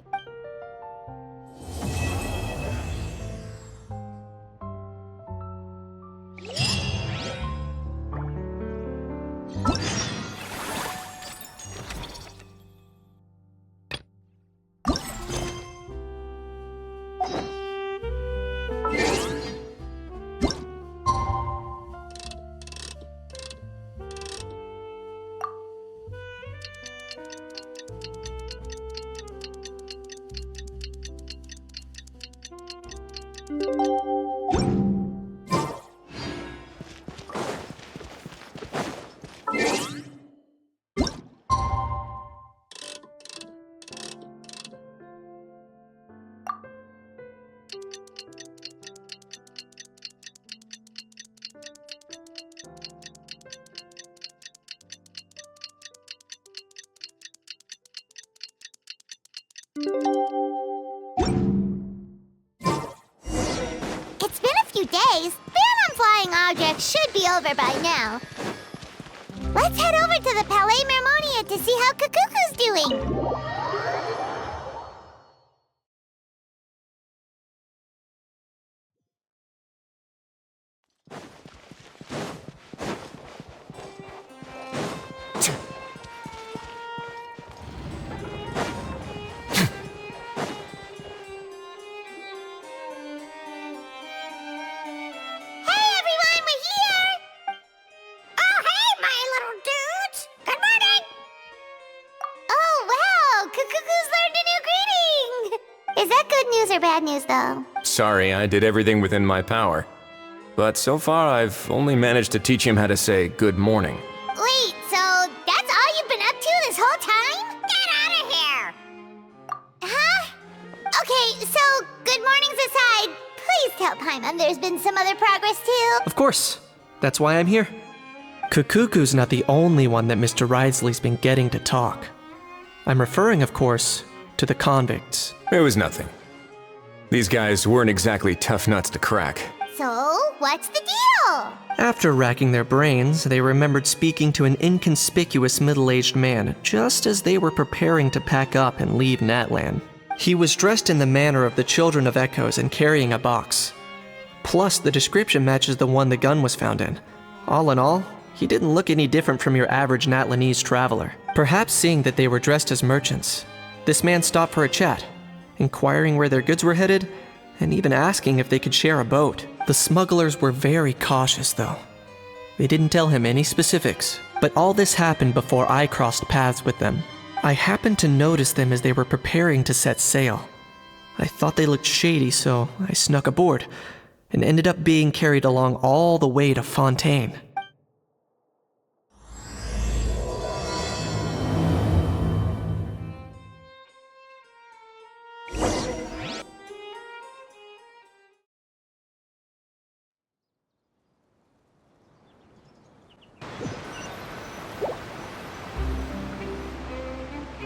It's been a few days. Ban on flying objects should be over by now. Let's head over to the Palais Mermonia to see how Kukuku's doing. Is that good news or bad news, though? Sorry, I did everything within my power. But so far, I've only managed to teach him how to say good morning. Wait, so that's all you've been up to this whole time? Get out of here! Huh? Okay, so good mornings aside, please tell Paimon there's been some other progress, too. Of course. That's why I'm here. Kukuku's not the only one that Mr. Ridesley's been getting to talk. I'm referring, of course, to the convicts. It was nothing. These guys weren't exactly tough nuts to crack. So, what's the deal? After racking their brains, they remembered speaking to an inconspicuous middle-aged man just as they were preparing to pack up and leave Natlan. He was dressed in the manner of the Children of Echoes and carrying a box. Plus, the description matches the one the gun was found in. All in all, he didn't look any different from your average Natlanese traveler. Perhaps seeing that they were dressed as merchants, this man stopped for a chat, inquiring where their goods were headed, and even asking if they could share a boat. The smugglers were very cautious, though. They didn't tell him any specifics, but all this happened before I crossed paths with them. I happened to notice them as they were preparing to set sail. I thought they looked shady, so I snuck aboard, and ended up being carried along all the way to Fontaine.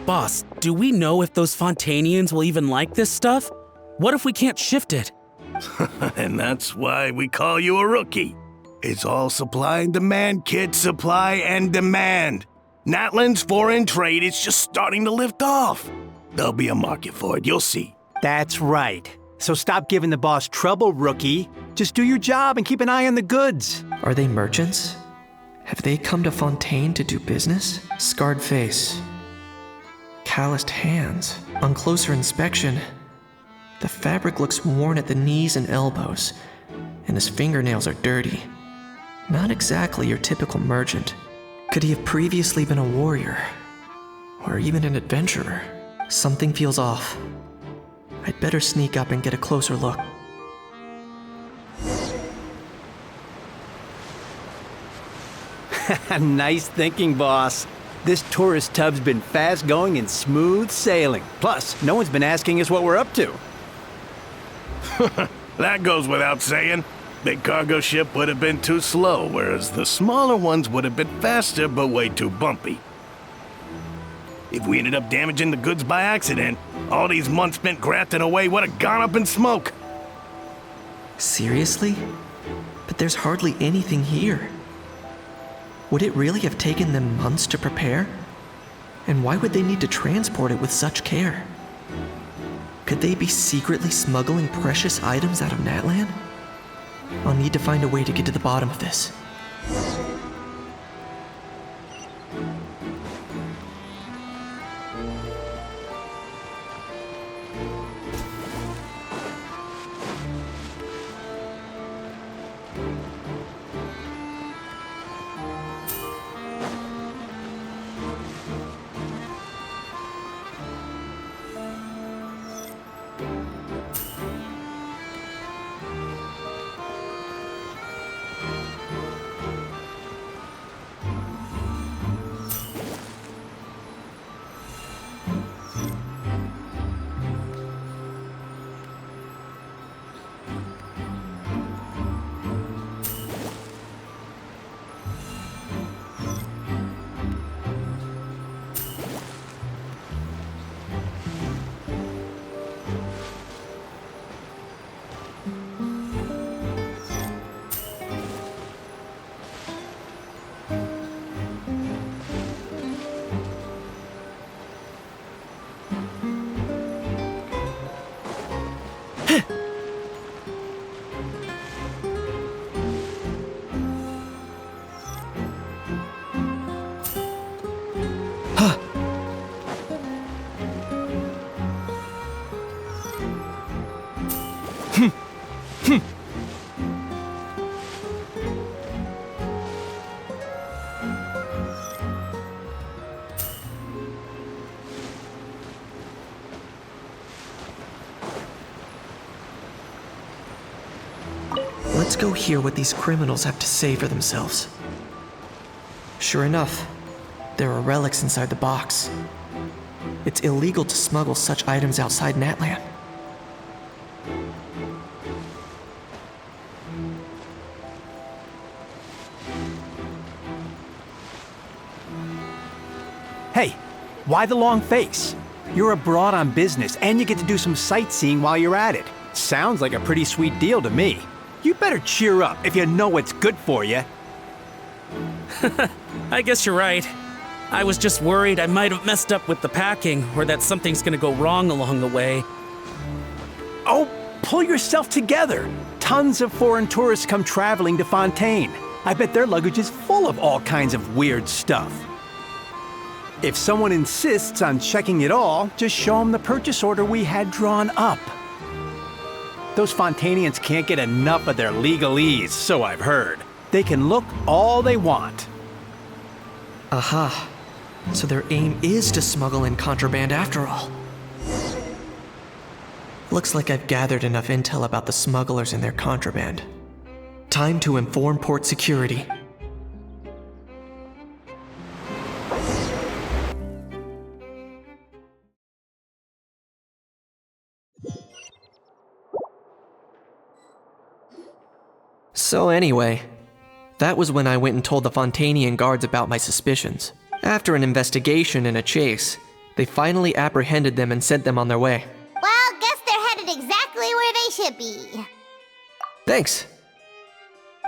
Boss, do we know if those Fontainians will even like this stuff? What if we can't shift it? And that's why we call you a rookie. It's all supply and demand, kid. Supply and demand. Natlan's foreign trade is just starting to lift off. There'll be a market for it, you'll see. That's right. So stop giving the boss trouble, rookie. Just do your job and keep an eye on the goods. Are they merchants? Have they come to Fontaine to do business? Scarred face. Calloused hands. On closer inspection, the fabric looks worn at the knees and elbows, and his fingernails are dirty. Not exactly your typical merchant. Could he have previously been a warrior? Or even an adventurer? Something feels off. I'd better sneak up and get a closer look. Nice thinking, boss. This tourist tub's been fast-going and smooth sailing. Plus, no one's been asking us what we're up to. That goes without saying. Big cargo ship would have been too slow, whereas the smaller ones would have been faster but way too bumpy. If we ended up damaging the goods by accident, all these months spent grafting away would have gone up in smoke. Seriously? But there's hardly anything here. Would it really have taken them months to prepare? And why would they need to transport it with such care? Could they be secretly smuggling precious items out of Natlan? I'll need to find a way to get to the bottom of this. Let's go hear what these criminals have to say for themselves. Sure enough, there are relics inside the box. It's illegal to smuggle such items outside Natlan. Hey, why the long face? You're abroad on business and you get to do some sightseeing while you're at it. Sounds like a pretty sweet deal to me. You better cheer up if you know what's good for you. I guess you're right. I was just worried I might have messed up with the packing or that something's gonna go wrong along the way. Oh, pull yourself together. Tons of foreign tourists come traveling to Fontaine. I bet their luggage is full of all kinds of weird stuff. If someone insists on checking it all, just show them the purchase order we had drawn up. Those Fontainians can't get enough of their legalese, so I've heard. They can look all they want. Aha. So their aim is to smuggle in contraband after all. Looks like I've gathered enough intel about the smugglers and their contraband. Time to inform port security. So anyway, that was when I went and told the Fontainian guards about my suspicions. After an investigation and a chase, they finally apprehended them and sent them on their way. Well, guess they're headed exactly where they should be. Thanks.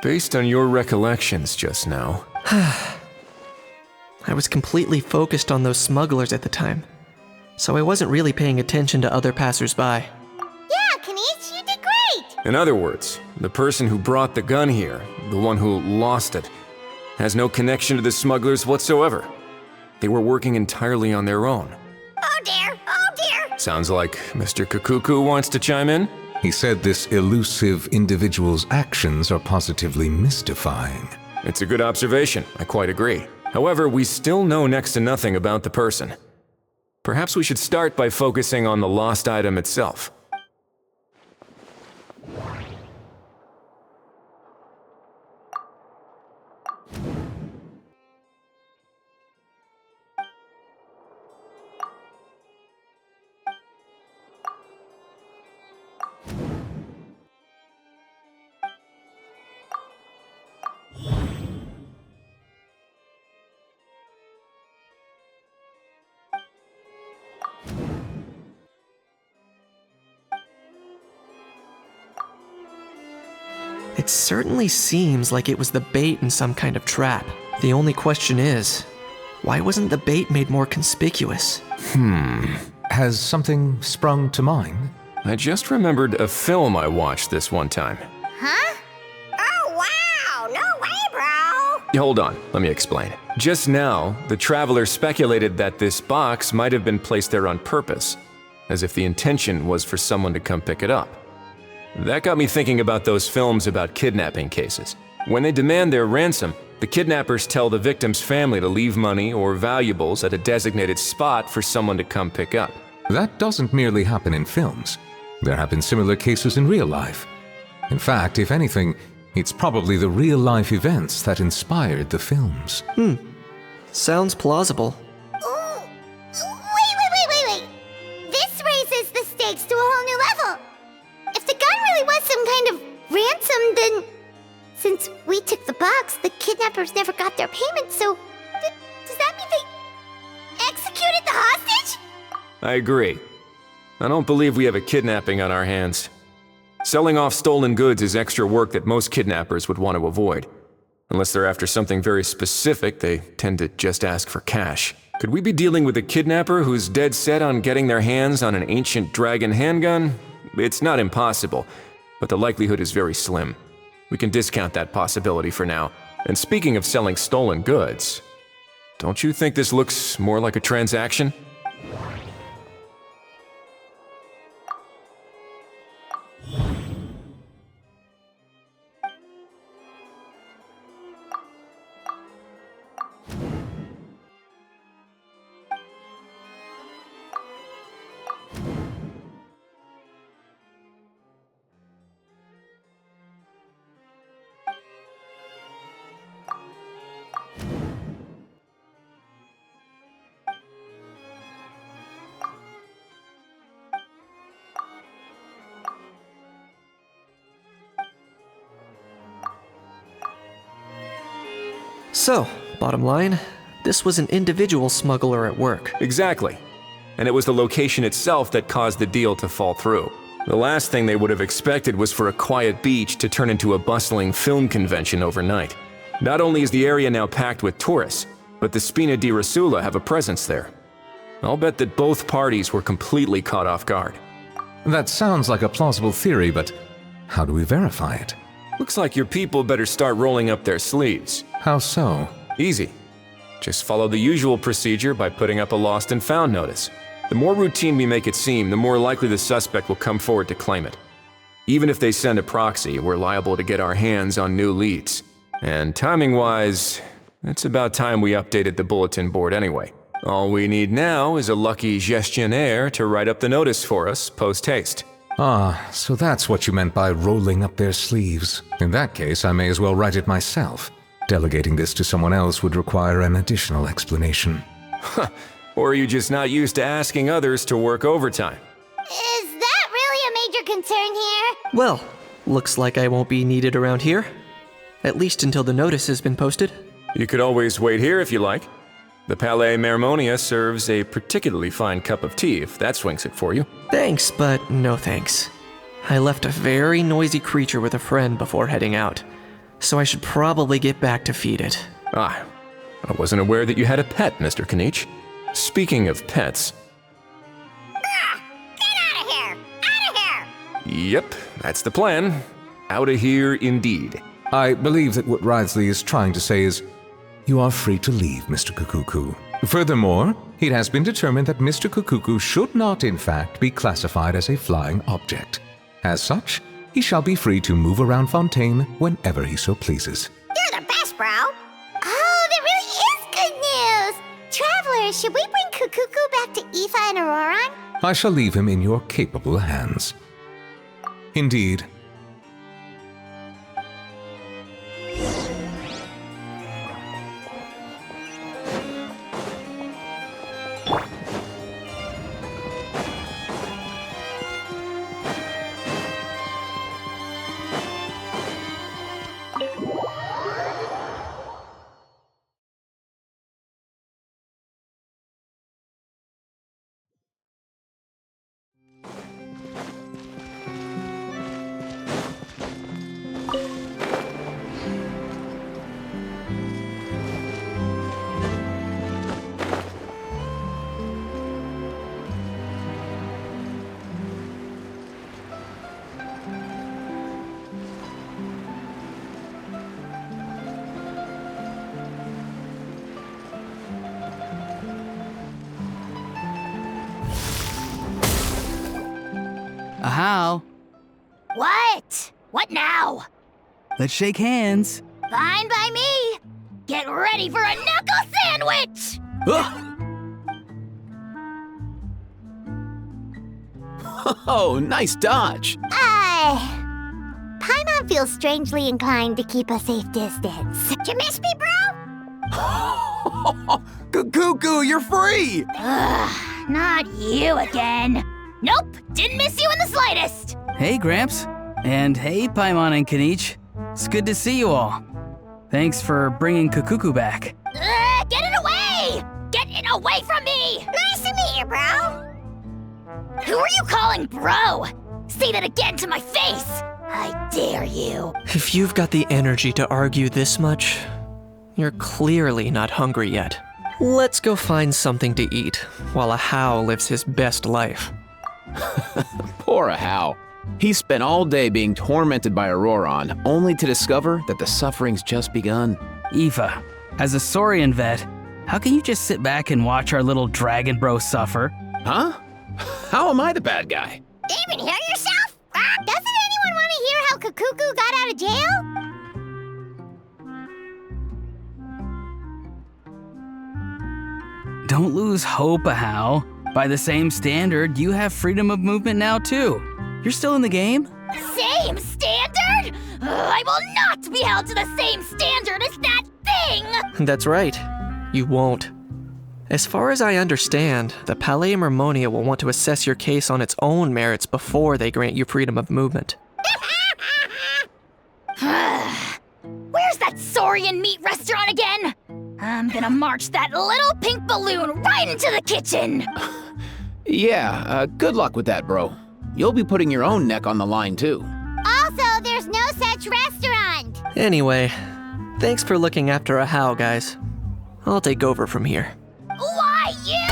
Based on your recollections just now, I was completely focused on those smugglers at the time, so I wasn't really paying attention to other passersby. Yeah, Kanish, you did great! in other words, the person who brought the gun here, the one who lost it, has no connection to the smugglers whatsoever. They were working entirely on their own. Oh dear, oh dear! Sounds like Mr. Kakuku wants to chime in? He said this elusive individual's actions are positively mystifying. It's a good observation, I quite agree. However, we still know next to nothing about the person. Perhaps we should start by focusing on the lost item itself. It certainly seems like it was the bait in some kind of trap. The only question is, why wasn't the bait made more conspicuous? Has something sprung to mind? I just remembered a film I watched this one time. Huh? Oh wow, no way, bro! Hold on, let me explain. Just now, the traveler speculated that this box might have been placed there on purpose, as if the intention was for someone to come pick it up. That got me thinking about those films about kidnapping cases. When they demand their ransom, the kidnappers tell the victim's family to leave money or valuables at a designated spot for someone to come pick up. That doesn't merely happen in films. There have been similar cases in real life. In fact, if anything, it's probably the real-life events that inspired the films. Sounds plausible. Ooh. Wait. This raises the stakes to a whole new level. If the gun really was some kind of ransom, then since we took the box, the kidnappers never got their payment, so does that mean they executed the hostage? I agree. I don't believe we have a kidnapping on our hands. Selling off stolen goods is extra work that most kidnappers would want to avoid. Unless they're after something very specific, they tend to just ask for cash. Could we be dealing with a kidnapper who's dead set on getting their hands on an ancient dragon handgun? It's not impossible, but the likelihood is very slim. We can discount that possibility for now. And speaking of selling stolen goods, don't you think this looks more like a transaction? So, bottom line, this was an individual smuggler at work. Exactly. And it was the location itself that caused the deal to fall through. The last thing they would have expected was for a quiet beach to turn into a bustling film convention overnight. Not only is the area now packed with tourists, but the Spina di Rosula have a presence there. I'll bet that both parties were completely caught off guard. That sounds like a plausible theory, but how do we verify it? Looks like your people better start rolling up their sleeves. How so? Easy. Just follow the usual procedure by putting up a lost and found notice. The more routine we make it seem, the more likely the suspect will come forward to claim it. Even if they send a proxy, we're liable to get our hands on new leads. And timing-wise, it's about time we updated the bulletin board anyway. All we need now is a lucky gestionnaire to write up the notice for us post-haste. Ah, so that's what you meant by rolling up their sleeves. In that case, I may as well write it myself. Delegating this to someone else would require an additional explanation. Or are you just not used to asking others to work overtime? Is that really a major concern here? Well, looks like I won't be needed around here. At least until the notice has been posted. You could always wait here if you like. The Palais Mermonia serves a particularly fine cup of tea if that swings it for you. Thanks, but no thanks. I left a very noisy creature with a friend before heading out, so I should probably get back to feed it. Ah, I wasn't aware that you had a pet, Mr. Kanich. Speaking of pets... Get out of here! Out of here! Yep, that's the plan. Out of here indeed. I believe that what Wriothesley is trying to say is, you are free to leave, Mr. Kukuku. Furthermore, it has been determined that Mr. Kukuku should not, in fact, be classified as a flying object. As such, he shall be free to move around Fontaine whenever he so pleases. You're the best, bro! Oh, that really is good news! Travelers, should we bring Kukuku back to Aoife and Auroran? I shall leave him in your capable hands. Indeed. Ahau, What? What now? let's shake hands. Fine by me. Get ready for a knuckle sandwich! Oh, nice dodge. Paimon feels strangely inclined to keep a safe distance. Did you miss me, bro? Cuckoo, you're free! Ugh, not you again. Nope, didn't miss you in the slightest. Hey, Gramps. And hey, Paimon and Kanich. It's good to see you all. Thanks for bringing Kukuku back. Get it away! Get it away from me! Nice to meet you, bro. Who are you calling bro? Say that again to my face! I dare you. If you've got the energy to argue this much, you're clearly not hungry yet. Let's go find something to eat while Ahau lives his best life. Poor Ahau. He spent all day being tormented by Auroran, only to discover that the suffering's just begun. Aoife, as a Saurian vet, how can you just sit back and watch our little dragon bro suffer? Huh? How am I the bad guy? Even hear yourself? Doesn't anyone want to hear how Kukuku got out of jail? Don't lose hope, Ahau. By the same standard, you have freedom of movement now too. You're still in the game? Same standard? I will not be held to the same standard as that thing! That's right. You won't. As far as I understand, the Palais Mermonia will want to assess your case on its own merits before they grant you freedom of movement. Where's that saurian meat restaurant again? I'm gonna march that little pink balloon right into the kitchen! Yeah, good luck with that, bro. You'll be putting your own neck on the line, too. Also, there's no such restaurant. Anyway, thanks for looking after a How, guys. I'll take over from here. Why, you?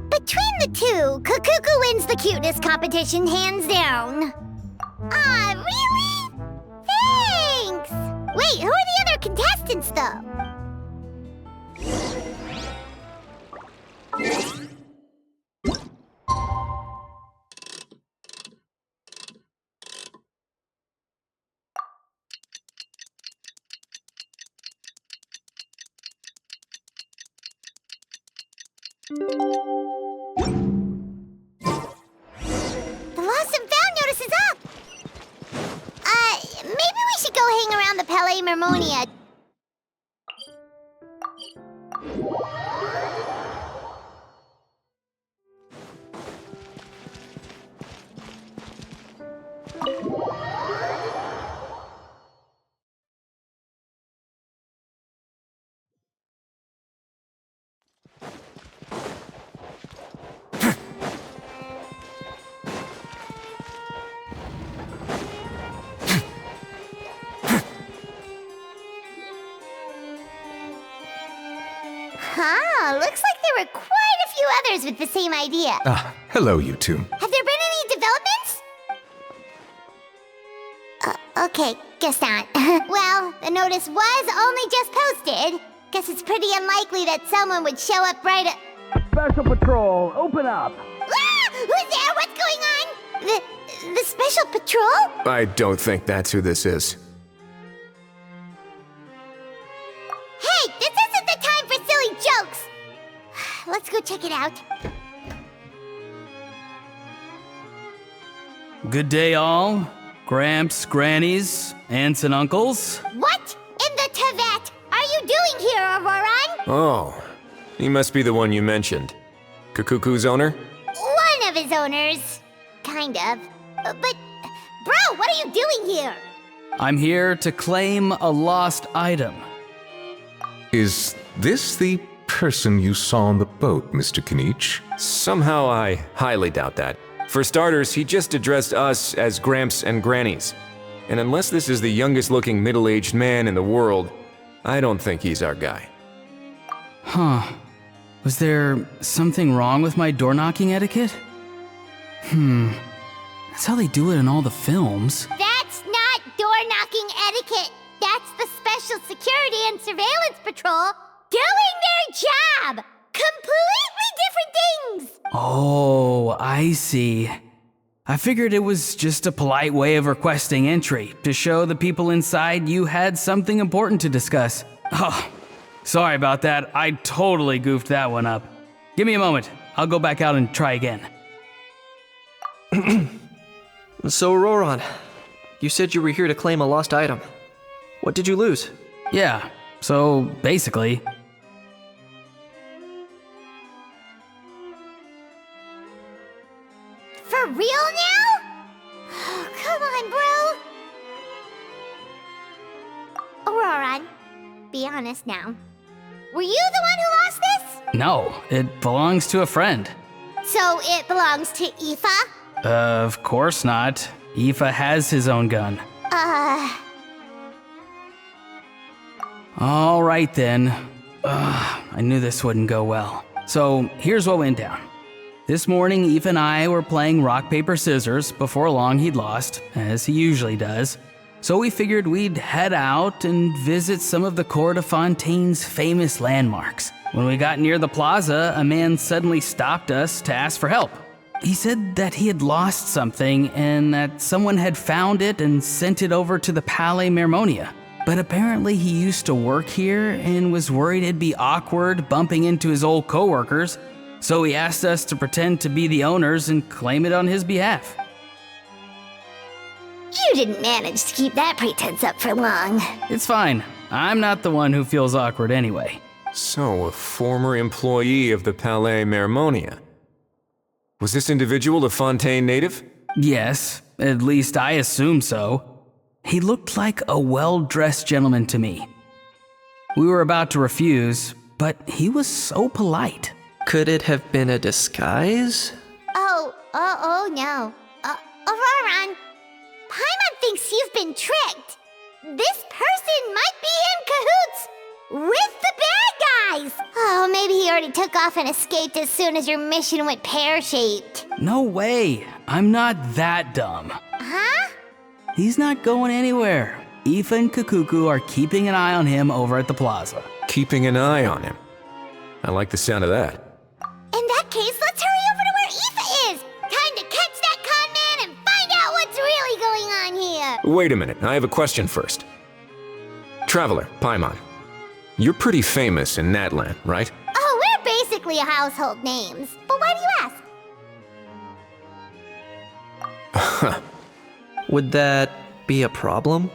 Between the two, Kukuku wins the cuteness competition hands down. Ah, really? Thanks! Wait, who are the other contestants, though? The lost and found notice is up! Maybe we should go hang around the Palais Mermonia. Huh, looks like there were quite a few others with the same idea. Hello, you two. Have there been any developments? Okay, guess not. Well, the notice was only just posted. Guess it's pretty unlikely that someone would show up right at... Special Patrol, open up! Ah! Who's there? What's going on? The Special Patrol? I don't think that's who this is. Hey, this isn't the time for silly jokes! Let's go check it out. Good day, all. Gramps, grannies, aunts, and uncles. What in the Tibet are you doing here, Auroran? Oh, he must be the one you mentioned. Kukuku's owner? One of his owners. Kind of. But, bro, what are you doing here? I'm here to claim a lost item. Is this the person you saw on the boat, Mr. Kinich? Somehow I highly doubt that. For starters, he just addressed us as Gramps and Grannies. And unless this is the youngest looking middle-aged man in the world, I don't think he's our guy. Huh. Was there something wrong with my door-knocking etiquette? That's how they do it in all the films. That's not door-knocking etiquette. That's the Special Security and Surveillance Patrol doing their job! Completely different things! Oh, I see. I figured it was just a polite way of requesting entry, to show the people inside you had something important to discuss. Oh, sorry about that. I totally goofed that one up. Give me a moment. I'll go back out and try again. So, Roran, you said you were here to claim a lost item. What did you lose? Yeah, so basically... For real now? Oh, come on, bro. Auroran, be honest now. Were you the one who lost this? No, it belongs to a friend. So it belongs to Aoife? Of course not. Aoife has his own gun. All right then. I knew this wouldn't go well. So here's what went down. This morning, Aoife and I were playing rock, paper, scissors. Before long, he'd lost, as he usually does. So we figured we'd head out and visit some of the Cour de Fontaine's famous landmarks. When we got near the plaza, a man suddenly stopped us to ask for help. He said that he had lost something and that someone had found it and sent it over to the Palais Mermonia. But apparently he used to work here and was worried it'd be awkward bumping into his old coworkers, so he asked us to pretend to be the owners and claim it on his behalf. You didn't manage to keep that pretense up for long. It's fine. I'm not the one who feels awkward anyway. So, a former employee of the Palais Mermonia. Was this individual a Fontaine native? Yes, at least I assume so. He looked like a well-dressed gentleman to me. We were about to refuse, but he was so polite. Could it have been a disguise? Oh no. Auroron, Paimon thinks you've been tricked. This person might be in cahoots with the bad guys. Oh, maybe he already took off and escaped as soon as your mission went pear-shaped. No way. I'm not that dumb. Huh? He's not going anywhere. Aoife and Kukuku are keeping an eye on him over at the plaza. Keeping an eye on him. I like the sound of that. In that case, let's hurry over to where Aoife is. Time to catch that con man and find out what's really going on here. Wait a minute, I have a question first. Traveler, Paimon, you're pretty famous in Natlan, right? Oh, we're basically household names. But why do you ask? Would that be a problem?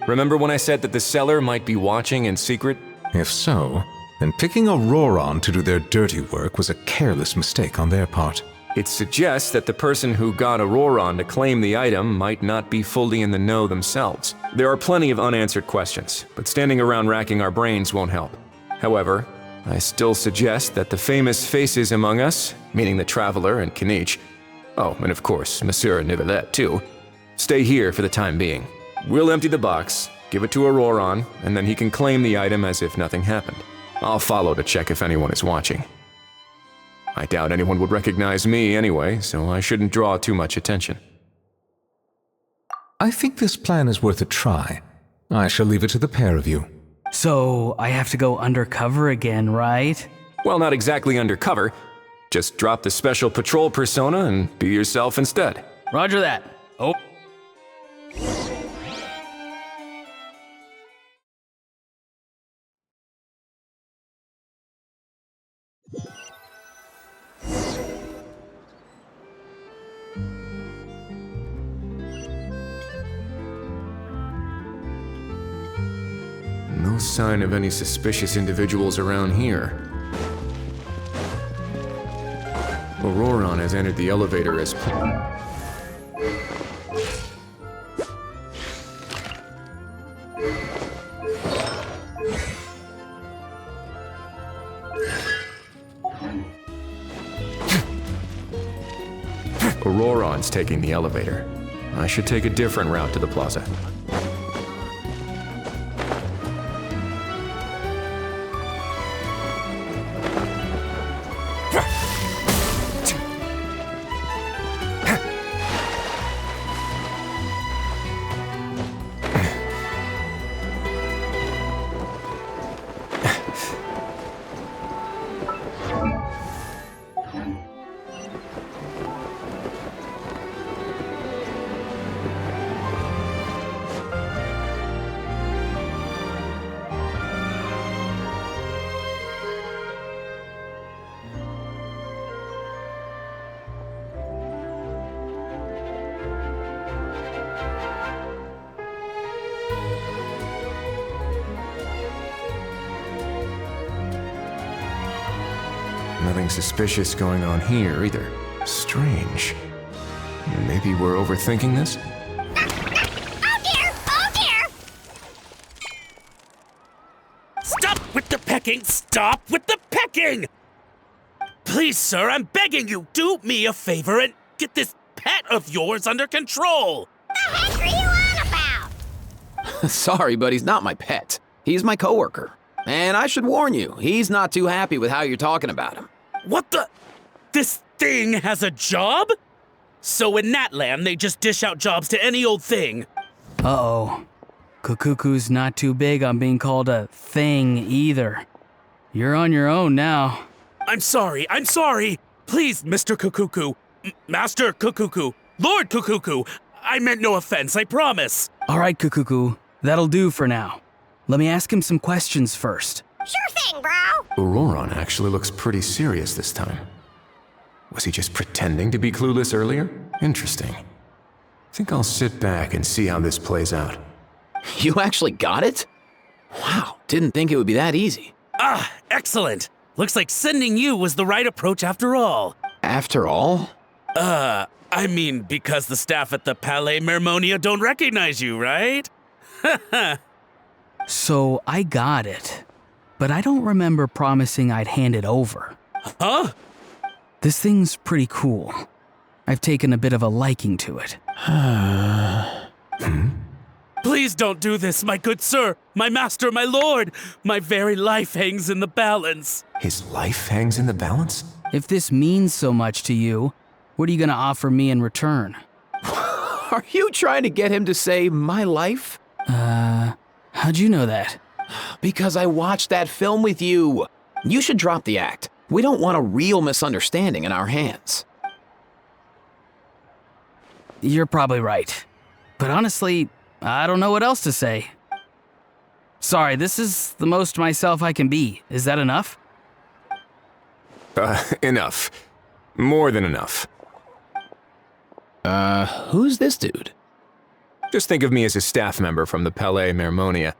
Remember when I said that the seller might be watching in secret? If so, then picking Auroron to do their dirty work was a careless mistake on their part. It suggests that the person who got Auroron to claim the item might not be fully in the know themselves. There are plenty of unanswered questions, but standing around racking our brains won't help. However, I still suggest that the famous faces among us, meaning the Traveler and Kinich, oh, and of course, Monsieur Nivelette too, stay here for the time being. We'll empty the box, give it to Auroron, and then he can claim the item as if nothing happened. I'll follow to check if anyone is watching. I doubt anyone would recognize me anyway, so I shouldn't draw too much attention. I think this plan is worth a try. I shall leave it to the pair of you. So, I have to go undercover again, right? Well, not exactly undercover. Just drop the special patrol persona and be yourself instead. Roger that. Oh. No sign of any suspicious individuals around here. Auroron has entered the elevator as Auroron's taking the elevator. I should take a different route to the plaza. Nothing suspicious going on here either. Strange. Maybe we're overthinking this? Oh dear! Oh dear! Stop with the pecking! Stop with the pecking! Please, sir, I'm begging you, do me a favor and get this pet of yours under control! The heck are you on about? Sorry, but he's not my pet. He's my coworker. And I should warn you, he's not too happy with how you're talking about him. What the? This thing has a job? So in Natlan, they just dish out jobs to any old thing. Uh-oh. Kukuku's not too big on being called a thing either. You're on your own now. I'm sorry. Please, Mr. Kukuku. Master Kukuku. Lord Kukuku. I meant no offense, I promise. All right, Kukuku. That'll do for now. Let me ask him some questions first. Sure thing, bro. Auroron actually looks pretty serious this time. Was he just pretending to be clueless earlier? Interesting. Think I'll sit back and see how this plays out. You actually got it? Wow, didn't think it would be that easy. Ah, excellent. Looks like sending you was the right approach after all. After all? I mean, because the staff at the Palais Mermonia don't recognize you, right? So I got it, but I don't remember promising I'd hand it over. Huh? This thing's pretty cool. I've taken a bit of a liking to it. Please don't do this, my good sir, my master, my lord. My very life hangs in the balance. His life hangs in the balance? If this means so much to you, what are you gonna offer me in return? Are you trying to get him to say my life? How'd you know that? Because I watched that film with you. You should drop the act. We don't want a real misunderstanding in our hands. You're probably right. But honestly, I don't know what else to say. Sorry, this is the most myself I can be. Is that enough? Enough. More than enough. Who's this dude? Just think of me as a staff member from the Palais Mermonia.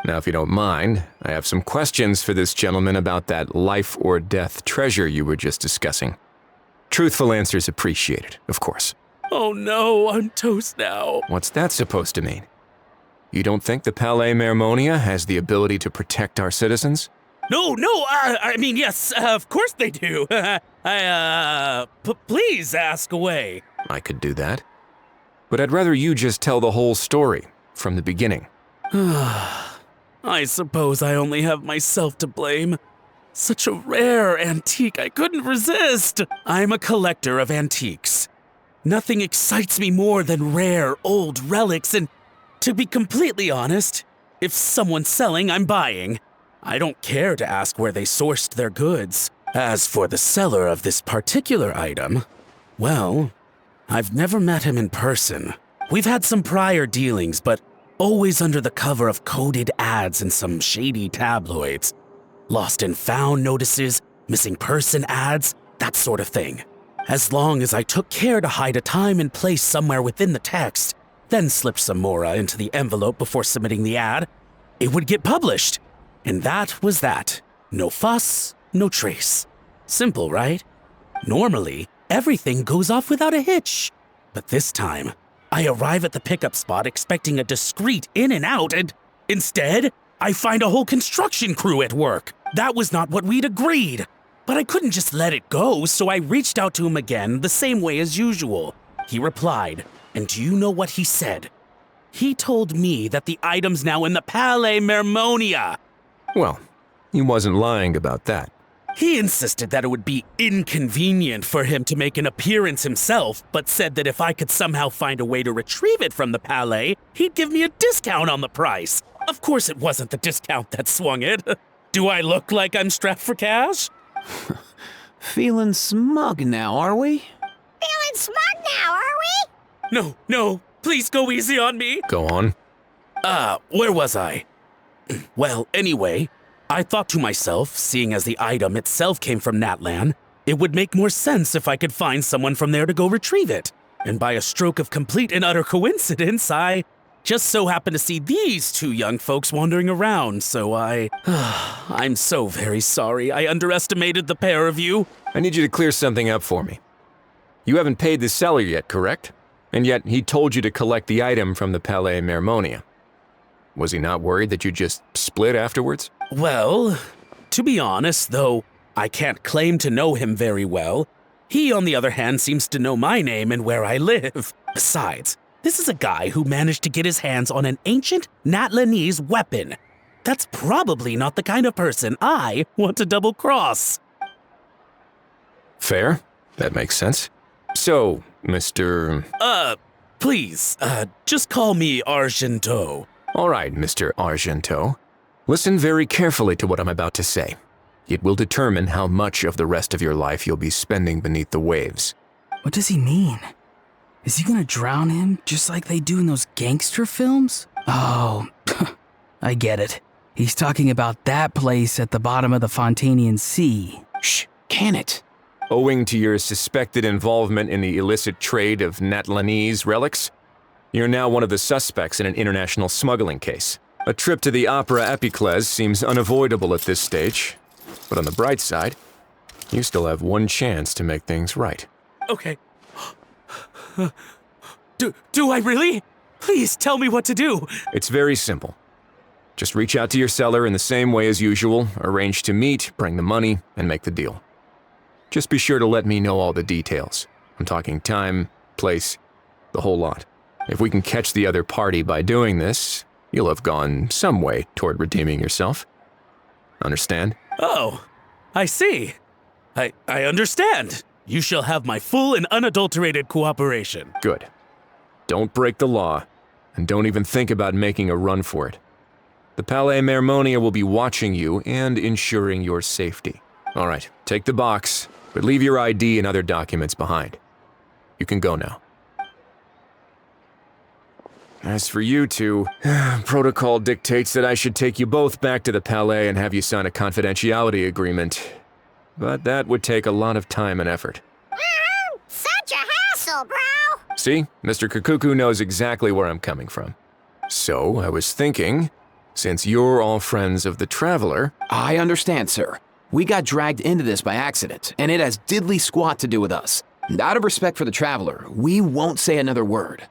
Now, if you don't mind, I have some questions for this gentleman about that life or death treasure you were just discussing. Truthful answers appreciated, of course. Oh no, I'm toast now. What's that supposed to mean? You don't think the Palais Mermonia has the ability to protect our citizens? No, I mean, yes, of course they do. Please ask away. I could do that. But I'd rather you just tell the whole story, from the beginning. I suppose I only have myself to blame. Such a rare antique, I couldn't resist. I'm a collector of antiques. Nothing excites me more than rare, old relics, and to be completely honest, if someone's selling, I'm buying. I don't care to ask where they sourced their goods. As for the seller of this particular item, well, I've never met him in person. We've had some prior dealings, but always under the cover of coded ads in some shady tabloids. Lost and found notices, missing person ads, that sort of thing. As long as I took care to hide a time and place somewhere within the text, then slip some mora into the envelope before submitting the ad, it would get published. And that was that. No fuss, no trace. Simple, right? Normally, everything goes off without a hitch. But this time, I arrive at the pickup spot expecting a discreet in and out, and instead, I find a whole construction crew at work. That was not what we'd agreed. But I couldn't just let it go, so I reached out to him again the same way as usual. He replied, and do you know what he said? He told me that the item's now in the Palais Mermonia. Well, he wasn't lying about that. He insisted that it would be inconvenient for him to make an appearance himself, but said that if I could somehow find a way to retrieve it from the Palais, he'd give me a discount on the price. Of course it wasn't the discount that swung it. Do I look like I'm strapped for cash? Feeling smug now, are we? Feeling smug now, are we? No, please go easy on me. Go on. Where was I? Well, anyway, I thought to myself, seeing as the item itself came from Natlan, it would make more sense if I could find someone from there to go retrieve it. And by a stroke of complete and utter coincidence, I just so happened to see these two young folks wandering around, so I'm so very sorry I underestimated the pair of you. I need you to clear something up for me. You haven't paid the seller yet, correct? And yet he told you to collect the item from the Palais Mermonia. Was he not worried that you just split afterwards? Well, to be honest, though I can't claim to know him very well, he, on the other hand, seems to know my name and where I live. Besides, this is a guy who managed to get his hands on an ancient Natlanese weapon. That's probably not the kind of person I want to double-cross. Fair. That makes sense. So, Mr. Please, just call me Argento. All right, Mr. Argento. Listen very carefully to what I'm about to say. It will determine how much of the rest of your life you'll be spending beneath the waves. What does he mean? Is he gonna drown him just like they do in those gangster films? Oh, I get it. He's talking about that place at the bottom of the Fontanian Sea. Shh, can it? Owing to your suspected involvement in the illicit trade of Natlanese relics, you're now one of the suspects in an international smuggling case. A trip to the Opera Epiclese seems unavoidable at this stage, but on the bright side, you still have one chance to make things right. Okay. Do I really? Please tell me what to do. It's very simple. Just reach out to your seller in the same way as usual, arrange to meet, bring the money, and make the deal. Just be sure to let me know all the details. I'm talking time, place, the whole lot. If we can catch the other party by doing this, you'll have gone some way toward redeeming yourself. Understand? Oh, I see. I understand. You shall have my full and unadulterated cooperation. Good. Don't break the law, and don't even think about making a run for it. The Palais Mermonia will be watching you and ensuring your safety. All right, take the box, but leave your ID and other documents behind. You can go now. As for you two, protocol dictates that I should take you both back to the Palais and have you sign a confidentiality agreement. But that would take a lot of time and effort. Such a hassle, bro! See, Mr. Kakuku knows exactly where I'm coming from. So, I was thinking, since you're all friends of the Traveler... I understand, sir. We got dragged into this by accident, and it has diddly squat to do with us. And out of respect for the Traveler, we won't say another word.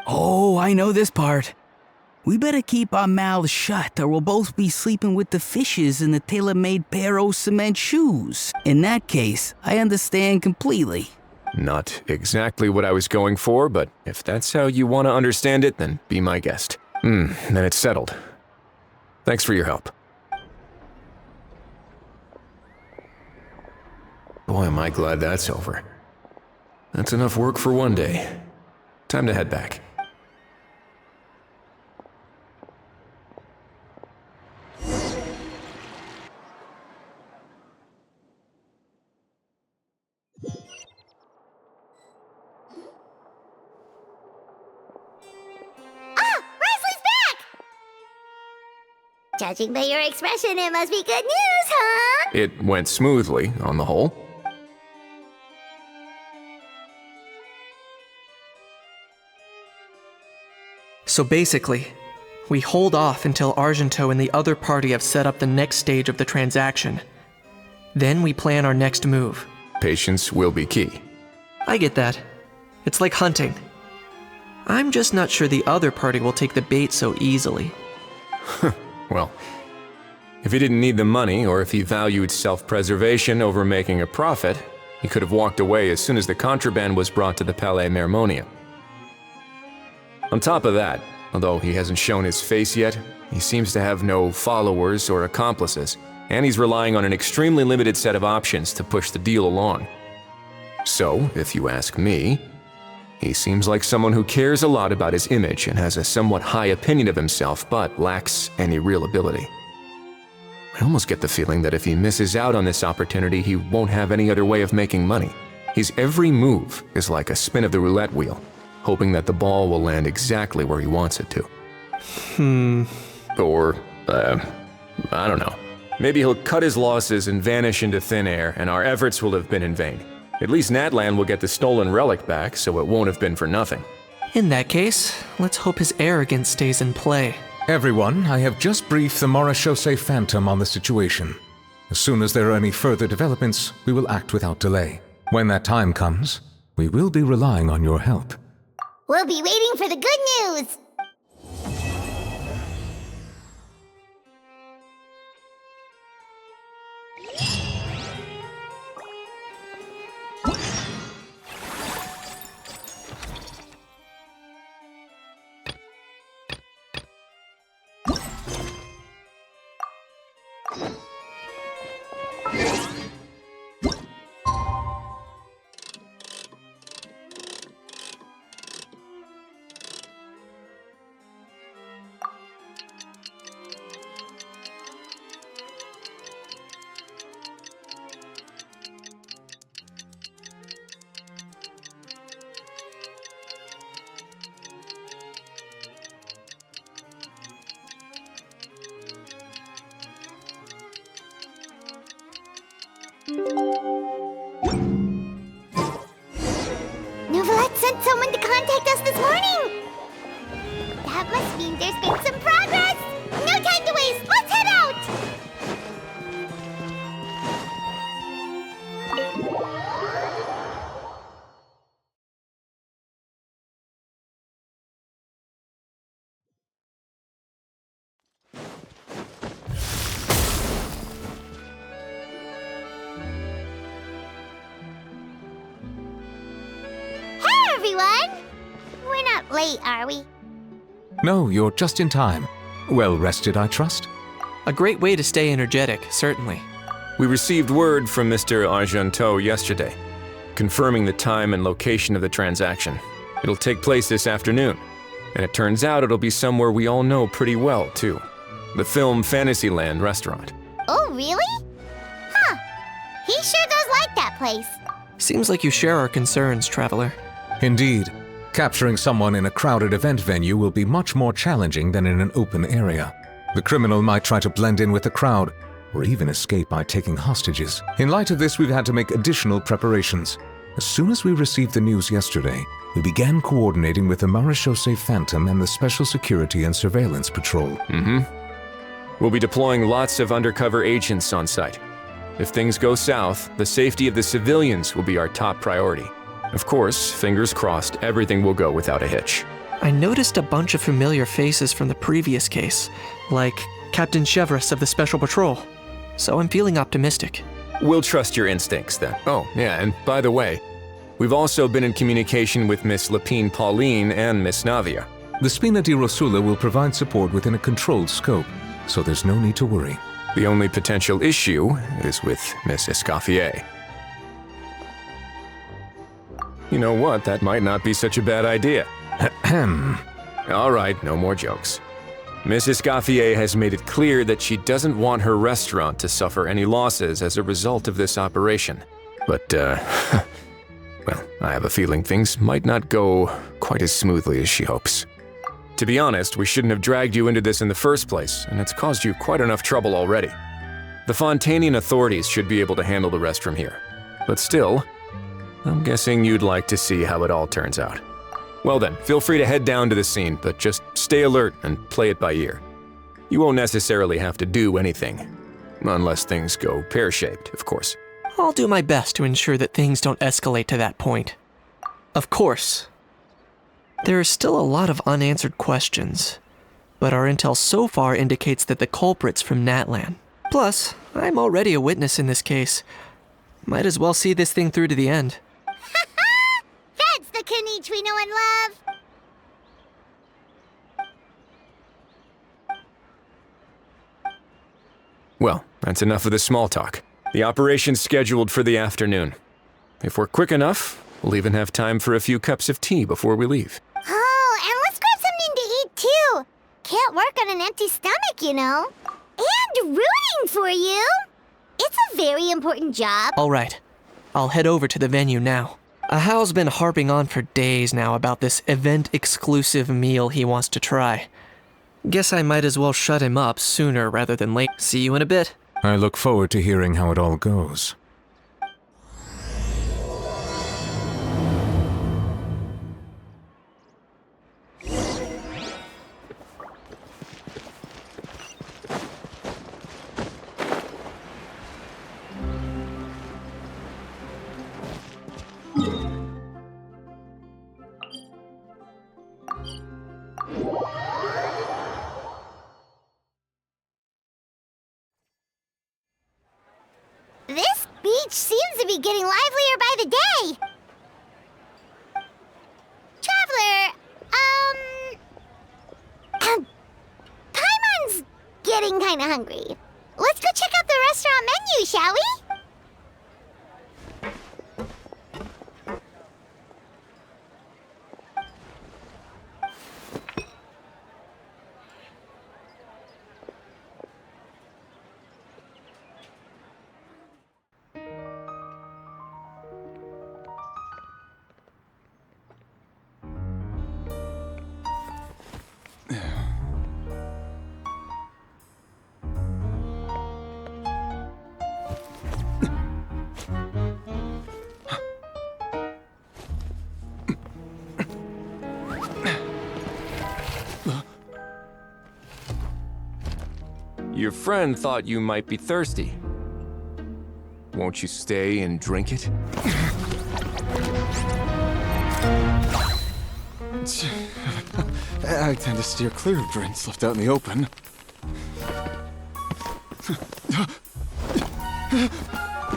Oh, I know this part. We better keep our mouths shut or we'll both be sleeping with the fishes in the tailor-made pair of cement shoes. In that case, I understand completely. Not exactly what I was going for, but if that's how you want to understand it, then be my guest. Then it's settled. Thanks for your help. Boy, am I glad that's over. That's enough work for one day. Time to head back. Judging by your expression, it must be good news, huh? It went smoothly, on the whole. So basically, we hold off until Argento and the other party have set up the next stage of the transaction. Then we plan our next move. Patience will be key. I get that. It's like hunting. I'm just not sure the other party will take the bait so easily. Well, if he didn't need the money, or if he valued self-preservation over making a profit, he could have walked away as soon as the contraband was brought to the Palais Mermonia. On top of that, although he hasn't shown his face yet, he seems to have no followers or accomplices, and he's relying on an extremely limited set of options to push the deal along. So, if you ask me, he seems like someone who cares a lot about his image and has a somewhat high opinion of himself, but lacks any real ability. I almost get the feeling that if he misses out on this opportunity, he won't have any other way of making money. His every move is like a spin of the roulette wheel, hoping that the ball will land exactly where he wants it to. Or, I don't know. Maybe he'll cut his losses and vanish into thin air, and our efforts will have been in vain. At least Natlan will get the stolen relic back, so it won't have been for nothing. In that case, let's hope his arrogance stays in play. Everyone, I have just briefed the Morishose Phantom on the situation. As soon as there are any further developments, we will act without delay. When that time comes, we will be relying on your help. We'll be waiting for the good news! Novelette sent someone to contact us this morning! That must mean there's been some progress! No time to waste! Let's head out! everyone! We're not late, are we? No, you're just in time. Well rested, I trust? A great way to stay energetic, certainly. We received word from Mr. Argenteau yesterday, confirming the time and location of the transaction. It'll take place this afternoon, and it turns out it'll be somewhere we all know pretty well, too. The film Fantasyland restaurant. Oh, really? Huh. He sure does like that place. Seems like you share our concerns, Traveler. Indeed. Capturing someone in a crowded event venue will be much more challenging than in an open area. The criminal might try to blend in with the crowd, or even escape by taking hostages. In light of this, we've had to make additional preparations. As soon as we received the news yesterday, we began coordinating with the Marechaussee Phantom and the Special Security and Surveillance Patrol. We'll be deploying lots of undercover agents on site. If things go south, the safety of the civilians will be our top priority. Of course, fingers crossed, everything will go without a hitch. I noticed a bunch of familiar faces from the previous case, like Captain Chevres of the Special Patrol. So I'm feeling optimistic. We'll trust your instincts then. Oh, yeah, and by the way, we've also been in communication with Miss Lapine Pauline and Miss Navia. The Spina di Rosula will provide support within a controlled scope, so there's no need to worry. The only potential issue is with Miss Escoffier. You know what, that might not be such a bad idea. All right, no more jokes. Miss Escoffier has made it clear that she doesn't want her restaurant to suffer any losses as a result of this operation. But, well, I have a feeling things might not go quite as smoothly as she hopes. To be honest, we shouldn't have dragged you into this in the first place, and it's caused you quite enough trouble already. The Fontainian authorities should be able to handle the rest from here. But still, I'm guessing you'd like to see how it all turns out. Well then, feel free to head down to the scene, but just stay alert and play it by ear. You won't necessarily have to do anything. Unless things go pear-shaped, of course. I'll do my best to ensure that things don't escalate to that point. Of course. There are still a lot of unanswered questions, but our intel so far indicates that the culprit's from Natlan. Plus, I'm already a witness in this case. Might as well see this thing through to the end. That's the Knight we know and love! Well, that's enough of the small talk. The operation's scheduled for the afternoon. If we're quick enough, we'll even have time for a few cups of tea before we leave. Oh, and let's grab something to eat too! Can't work on an empty stomach, you know. And rooting for you! It's a very important job. All right, I'll head over to the venue now. Ahal's been harping on for days now about this event-exclusive meal he wants to try. Guess I might as well shut him up sooner rather than later. See you in a bit. I look forward to hearing how it all goes. This beach seems to be getting livelier by the day. Traveler, Paimon's getting kinda hungry. Let's go check out the restaurant menu, shall we? Your friend thought you might be thirsty. Won't you stay and drink it? I tend to steer clear of drinks left out in the open.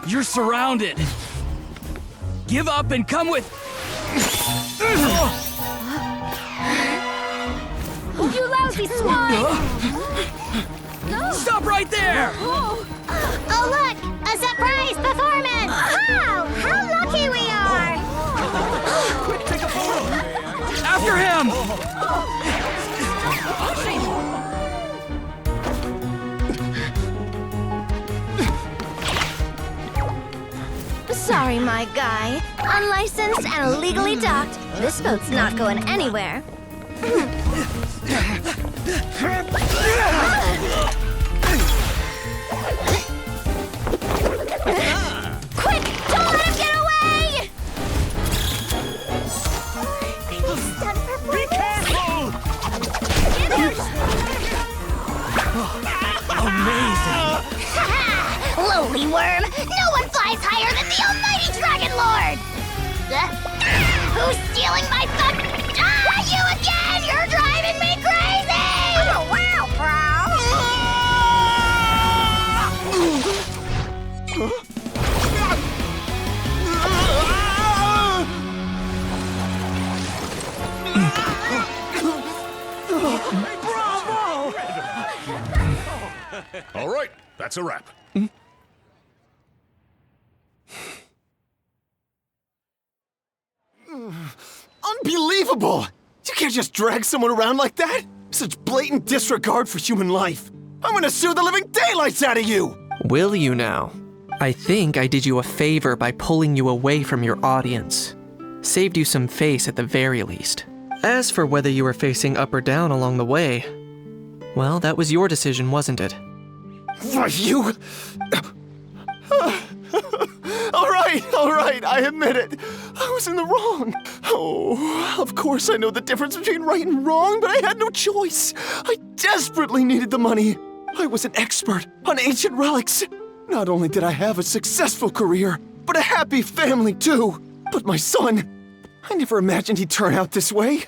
You're surrounded. Give up and come with... You lousy swine! Stop right there! Oh, look! A surprise performance! Wow! How lucky we are! Quick, take a photo! After him! Sorry, my guy. Unlicensed and illegally docked. This boat's not going anywhere. Quick! Don't let him get away! Be careful! Amazing! Lowly worm! No one flies higher than the almighty Dragon Lord! Who's stealing my fun? Ah, you again! You're driving me crazy! Oh, wow, All right, that's a wrap. Unbelievable! You can't just drag someone around like that! Such blatant disregard for human life! I'm gonna sue the living daylights out of you! Will you now? I think I did you a favor by pulling you away from your audience. Saved you some face at the very least. As for whether you were facing up or down along the way, well, that was your decision, wasn't it? Why, you... All right, I admit it. I was in the wrong. Oh, of course I know the difference between right and wrong, but I had no choice. I desperately needed the money. I was an expert on ancient relics. Not only did I have a successful career, but a happy family too. But my son, I never imagined he'd turn out this way.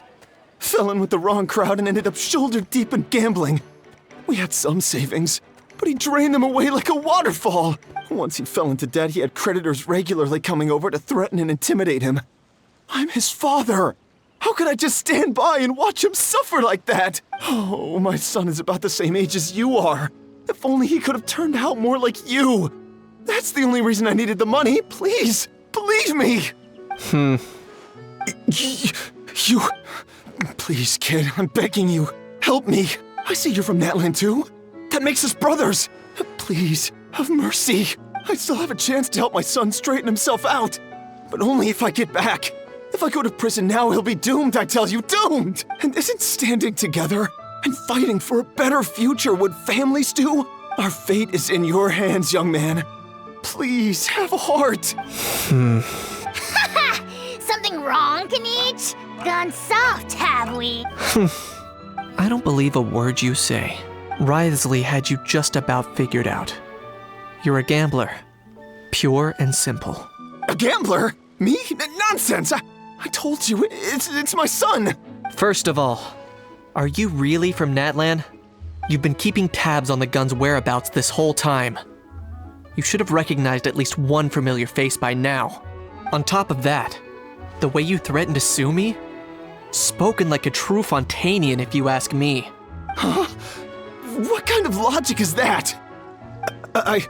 Fell in with the wrong crowd and ended up shoulder deep in gambling. We had some savings, but he drained them away like a waterfall. Once he fell into debt, he had creditors regularly coming over to threaten and intimidate him. I'm his father. How could I just stand by and watch him suffer like that? Oh, my son is about the same age as you are. If only he could have turned out more like you. That's the only reason I needed the money. Please, believe me. You... Please, kid, I'm begging you. Help me. I see you're from Natland too. That makes us brothers. Please, have mercy. I still have a chance to help my son straighten himself out. But only if I get back. If I go to prison now, he'll be doomed, I tell you, doomed! And isn't standing together and fighting for a better future what families do? Our fate is in your hands, young man. Please, have a heart. Something wrong, Kanich? Gone soft, have we? I don't believe a word you say. Wriothesley had you just about figured out. You're a gambler. Pure and simple. A gambler? Me? Nonsense! I told you, it's my son! First of all, are you really from Natland? You've been keeping tabs on the gun's whereabouts this whole time. You should have recognized at least one familiar face by now. On top of that, the way you threatened to sue me? Spoken like a true Fontainian, if you ask me. Huh? What kind of logic is that? I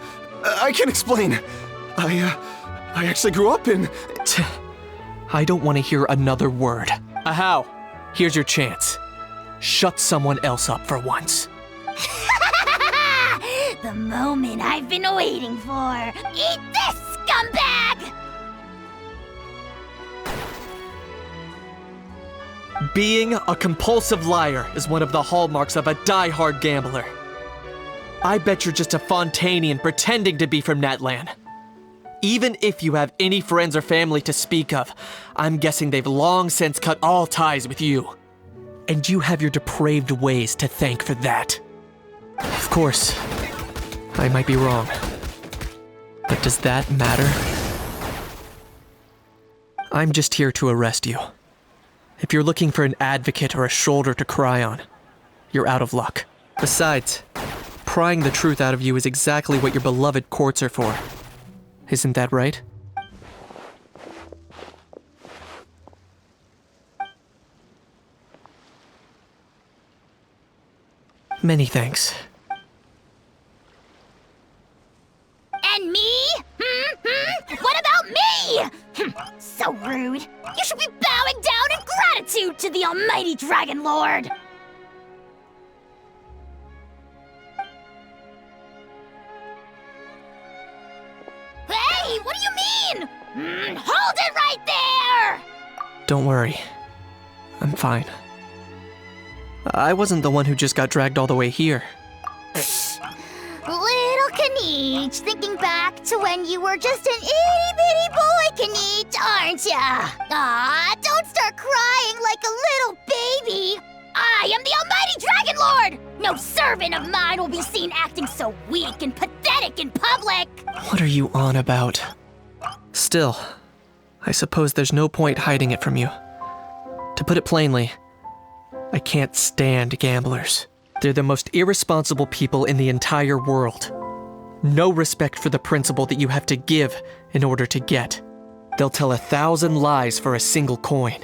can't explain. I actually grew up in... I don't want to hear another word. Ahau, here's your chance. Shut someone else up for once. The moment I've been waiting for. Eat this, scumbag! Being a compulsive liar is one of the hallmarks of a die-hard gambler. I bet you're just a Fontainian pretending to be from Natland. Even if you have any friends or family to speak of, I'm guessing they've long since cut all ties with you. And you have your depraved ways to thank for that. Of course, I might be wrong. But does that matter? I'm just here to arrest you. If you're looking for an advocate or a shoulder to cry on, you're out of luck. Besides, prying the truth out of you is exactly what your beloved courts are for. Isn't that right? Many thanks. And me? What about me? So rude. You should be bowing down in gratitude to the almighty Dragon Lord. Hey, what do you mean? Hold it right there! Don't worry. I'm fine. I wasn't the one who just got dragged all the way here. Little Knight, thinking back to when you were just an itty-bitty boy, Knight, aren't ya? Aw, don't start crying like a little baby. I am the almighty Dragon Lord! No servant of mine will be seen acting so weak and pathetic in public! What are you on about? Still, I suppose there's no point hiding it from you. To put it plainly, I can't stand gamblers. They're the most irresponsible people in the entire world. No respect for the principle that you have to give in order to get. They'll tell 1,000 lies for a single coin,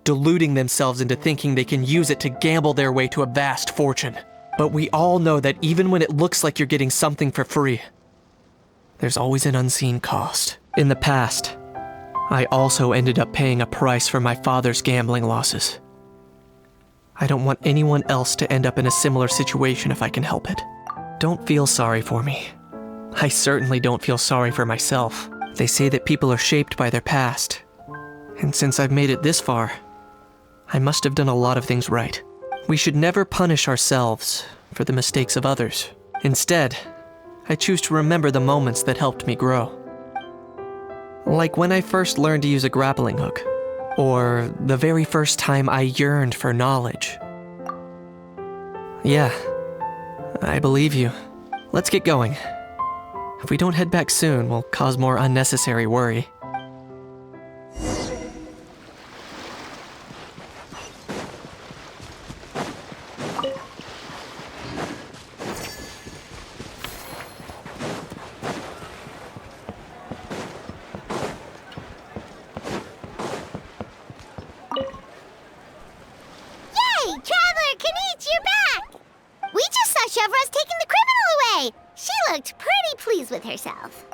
deluding themselves into thinking they can use it to gamble their way to a vast fortune. But we all know that even when it looks like you're getting something for free, there's always an unseen cost. In the past, I also ended up paying a price for my father's gambling losses. I don't want anyone else to end up in a similar situation if I can help it. Don't feel sorry for me. I certainly don't feel sorry for myself. They say that people are shaped by their past. And since I've made it this far, I must have done a lot of things right. We should never punish ourselves for the mistakes of others. Instead, I choose to remember the moments that helped me grow. Like when I first learned to use a grappling hook, or the very first time I yearned for knowledge. Yeah, I believe you. Let's get going. If we don't head back soon, we'll cause more unnecessary worry. With herself.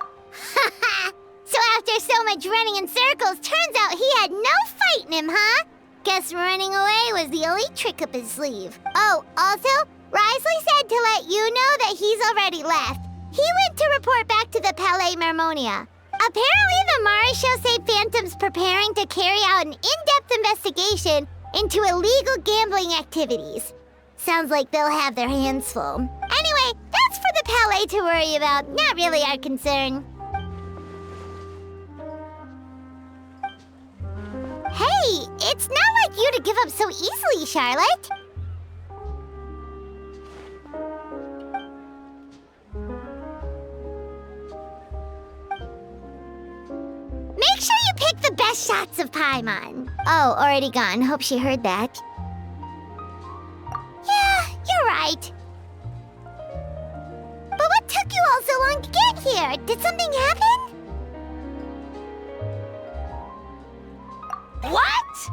So after so much running in circles, turns out he had no fight in him, huh? Guess running away was the only trick up his sleeve. Oh, also, Risley said to let you know that he's already left. He went to report back to the Palais Mermonia. Apparently the Marisho say Phantom's preparing to carry out an in-depth investigation into illegal gambling activities. Sounds like they'll have their hands full. Anyway, that's for the Palais to worry about, not really our concern. Hey, it's not like you to give up so easily, Charlotte. Make sure you pick the best shots of Paimon. Oh, already gone. Hope she heard that. Yeah, you're right. But what took you all so long to get here? Did something happen? What?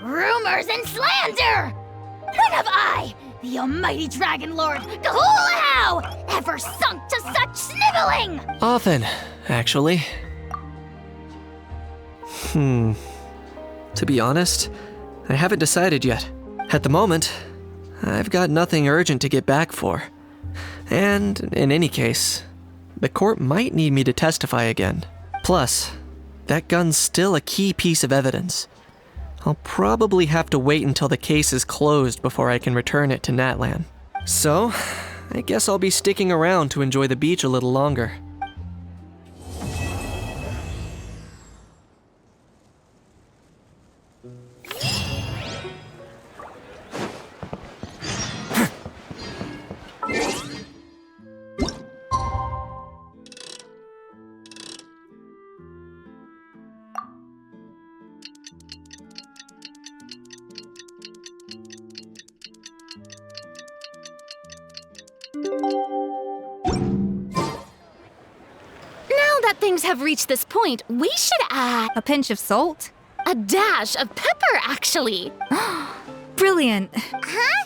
Rumors and slander! When have I, the almighty Dragon Lord, Kahulahau, ever sunk to such sniveling? Often, actually. To be honest, I haven't decided yet. At the moment, I've got nothing urgent to get back for. And, in any case, the court might need me to testify again. Plus, that gun's still a key piece of evidence. I'll probably have to wait until the case is closed before I can return it to Natlan. So, I guess I'll be sticking around to enjoy the beach a little longer. Things have reached this point, we should add a pinch of salt? A dash of pepper, actually. Brilliant. Huh?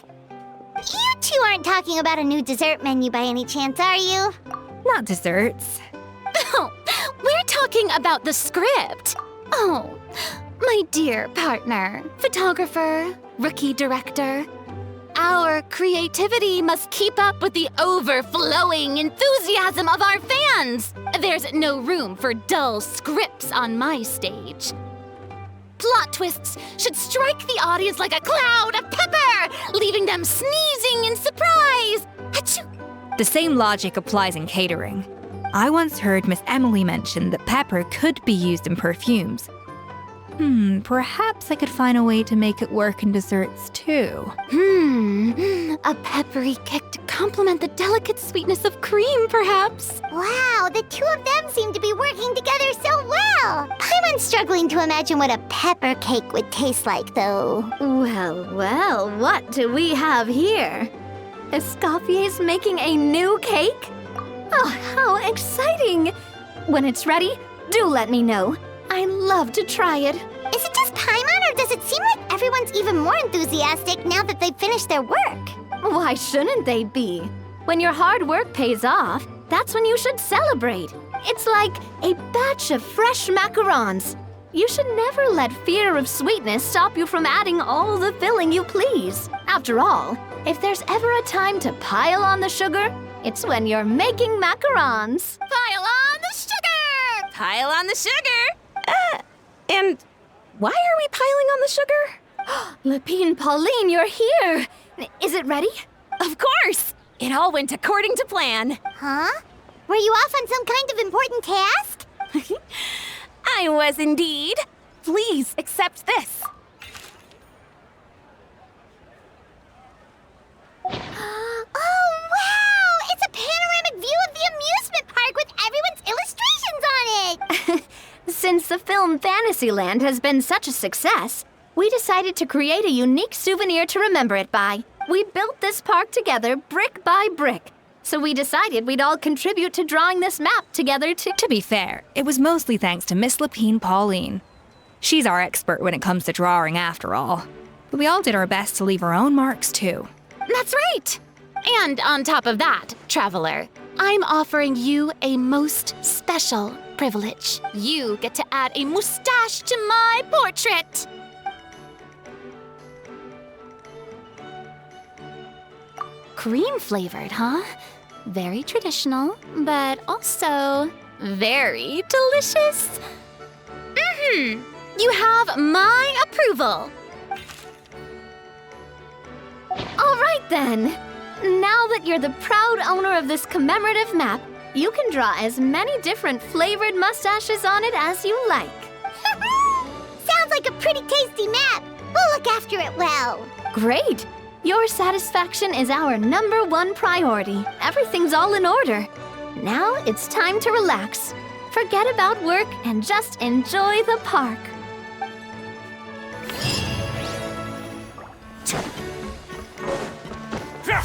You two aren't talking about a new dessert menu by any chance, are you? Not desserts. Oh, we're talking about the script. Oh, my dear partner, photographer, rookie director. Our creativity must keep up with the overflowing enthusiasm of our fans. There's no room for dull scripts on my stage. Plot twists should strike the audience like a cloud of pepper, leaving them sneezing in surprise. Achoo! The same logic applies in catering. I once heard Miss Emily mention that pepper could be used in perfumes. Perhaps I could find a way to make it work in desserts too. A peppery kick to complement the delicate sweetness of cream, perhaps. Wow, the two of them seem to be working together so well. I'm struggling to imagine what a pepper cake would taste like, though. Well, what do we have here? Escoffier's making a new cake? Oh, how exciting! When it's ready, do let me know. I'd love to try it. Is it just Paimon, or does it seem like everyone's even more enthusiastic now that they've finished their work? Why shouldn't they be? When your hard work pays off, that's when you should celebrate. It's like a batch of fresh macarons. You should never let fear of sweetness stop you from adding all the filling you please. After all, if there's ever a time to pile on the sugar, it's when you're making macarons. Pile on the sugar! Pile on the sugar! And why are we piling on the sugar? Lepine, Pauline, you're here! Is it ready? Of course! It all went according to plan. Huh? Were you off on some kind of important task? I was indeed. Please accept this. Oh, wow! It's a panoramic view of the amusement park with everyone's illustrations on it! Since the film Fantasyland has been such a success, we decided to create a unique souvenir to remember it by. We built this park together brick by brick. So we decided we'd all contribute to drawing this map together to... To be fair, it was mostly thanks to Miss Lepine Pauline. She's our expert when it comes to drawing after all. But we all did our best to leave our own marks too. That's right! And on top of that, traveler, I'm offering you a most special privilege. You get to add a mustache to my portrait! Cream-flavored, huh? Very traditional, but also very delicious. You have my approval. All right then. Now that you're the proud owner of this commemorative map, you can draw as many different flavored mustaches on it as you like. Sounds like a pretty tasty map. We'll look after it well. Great. Your satisfaction is our #1 priority. Everything's all in order. Now it's time to relax. Forget about work and just enjoy the park. Yeah.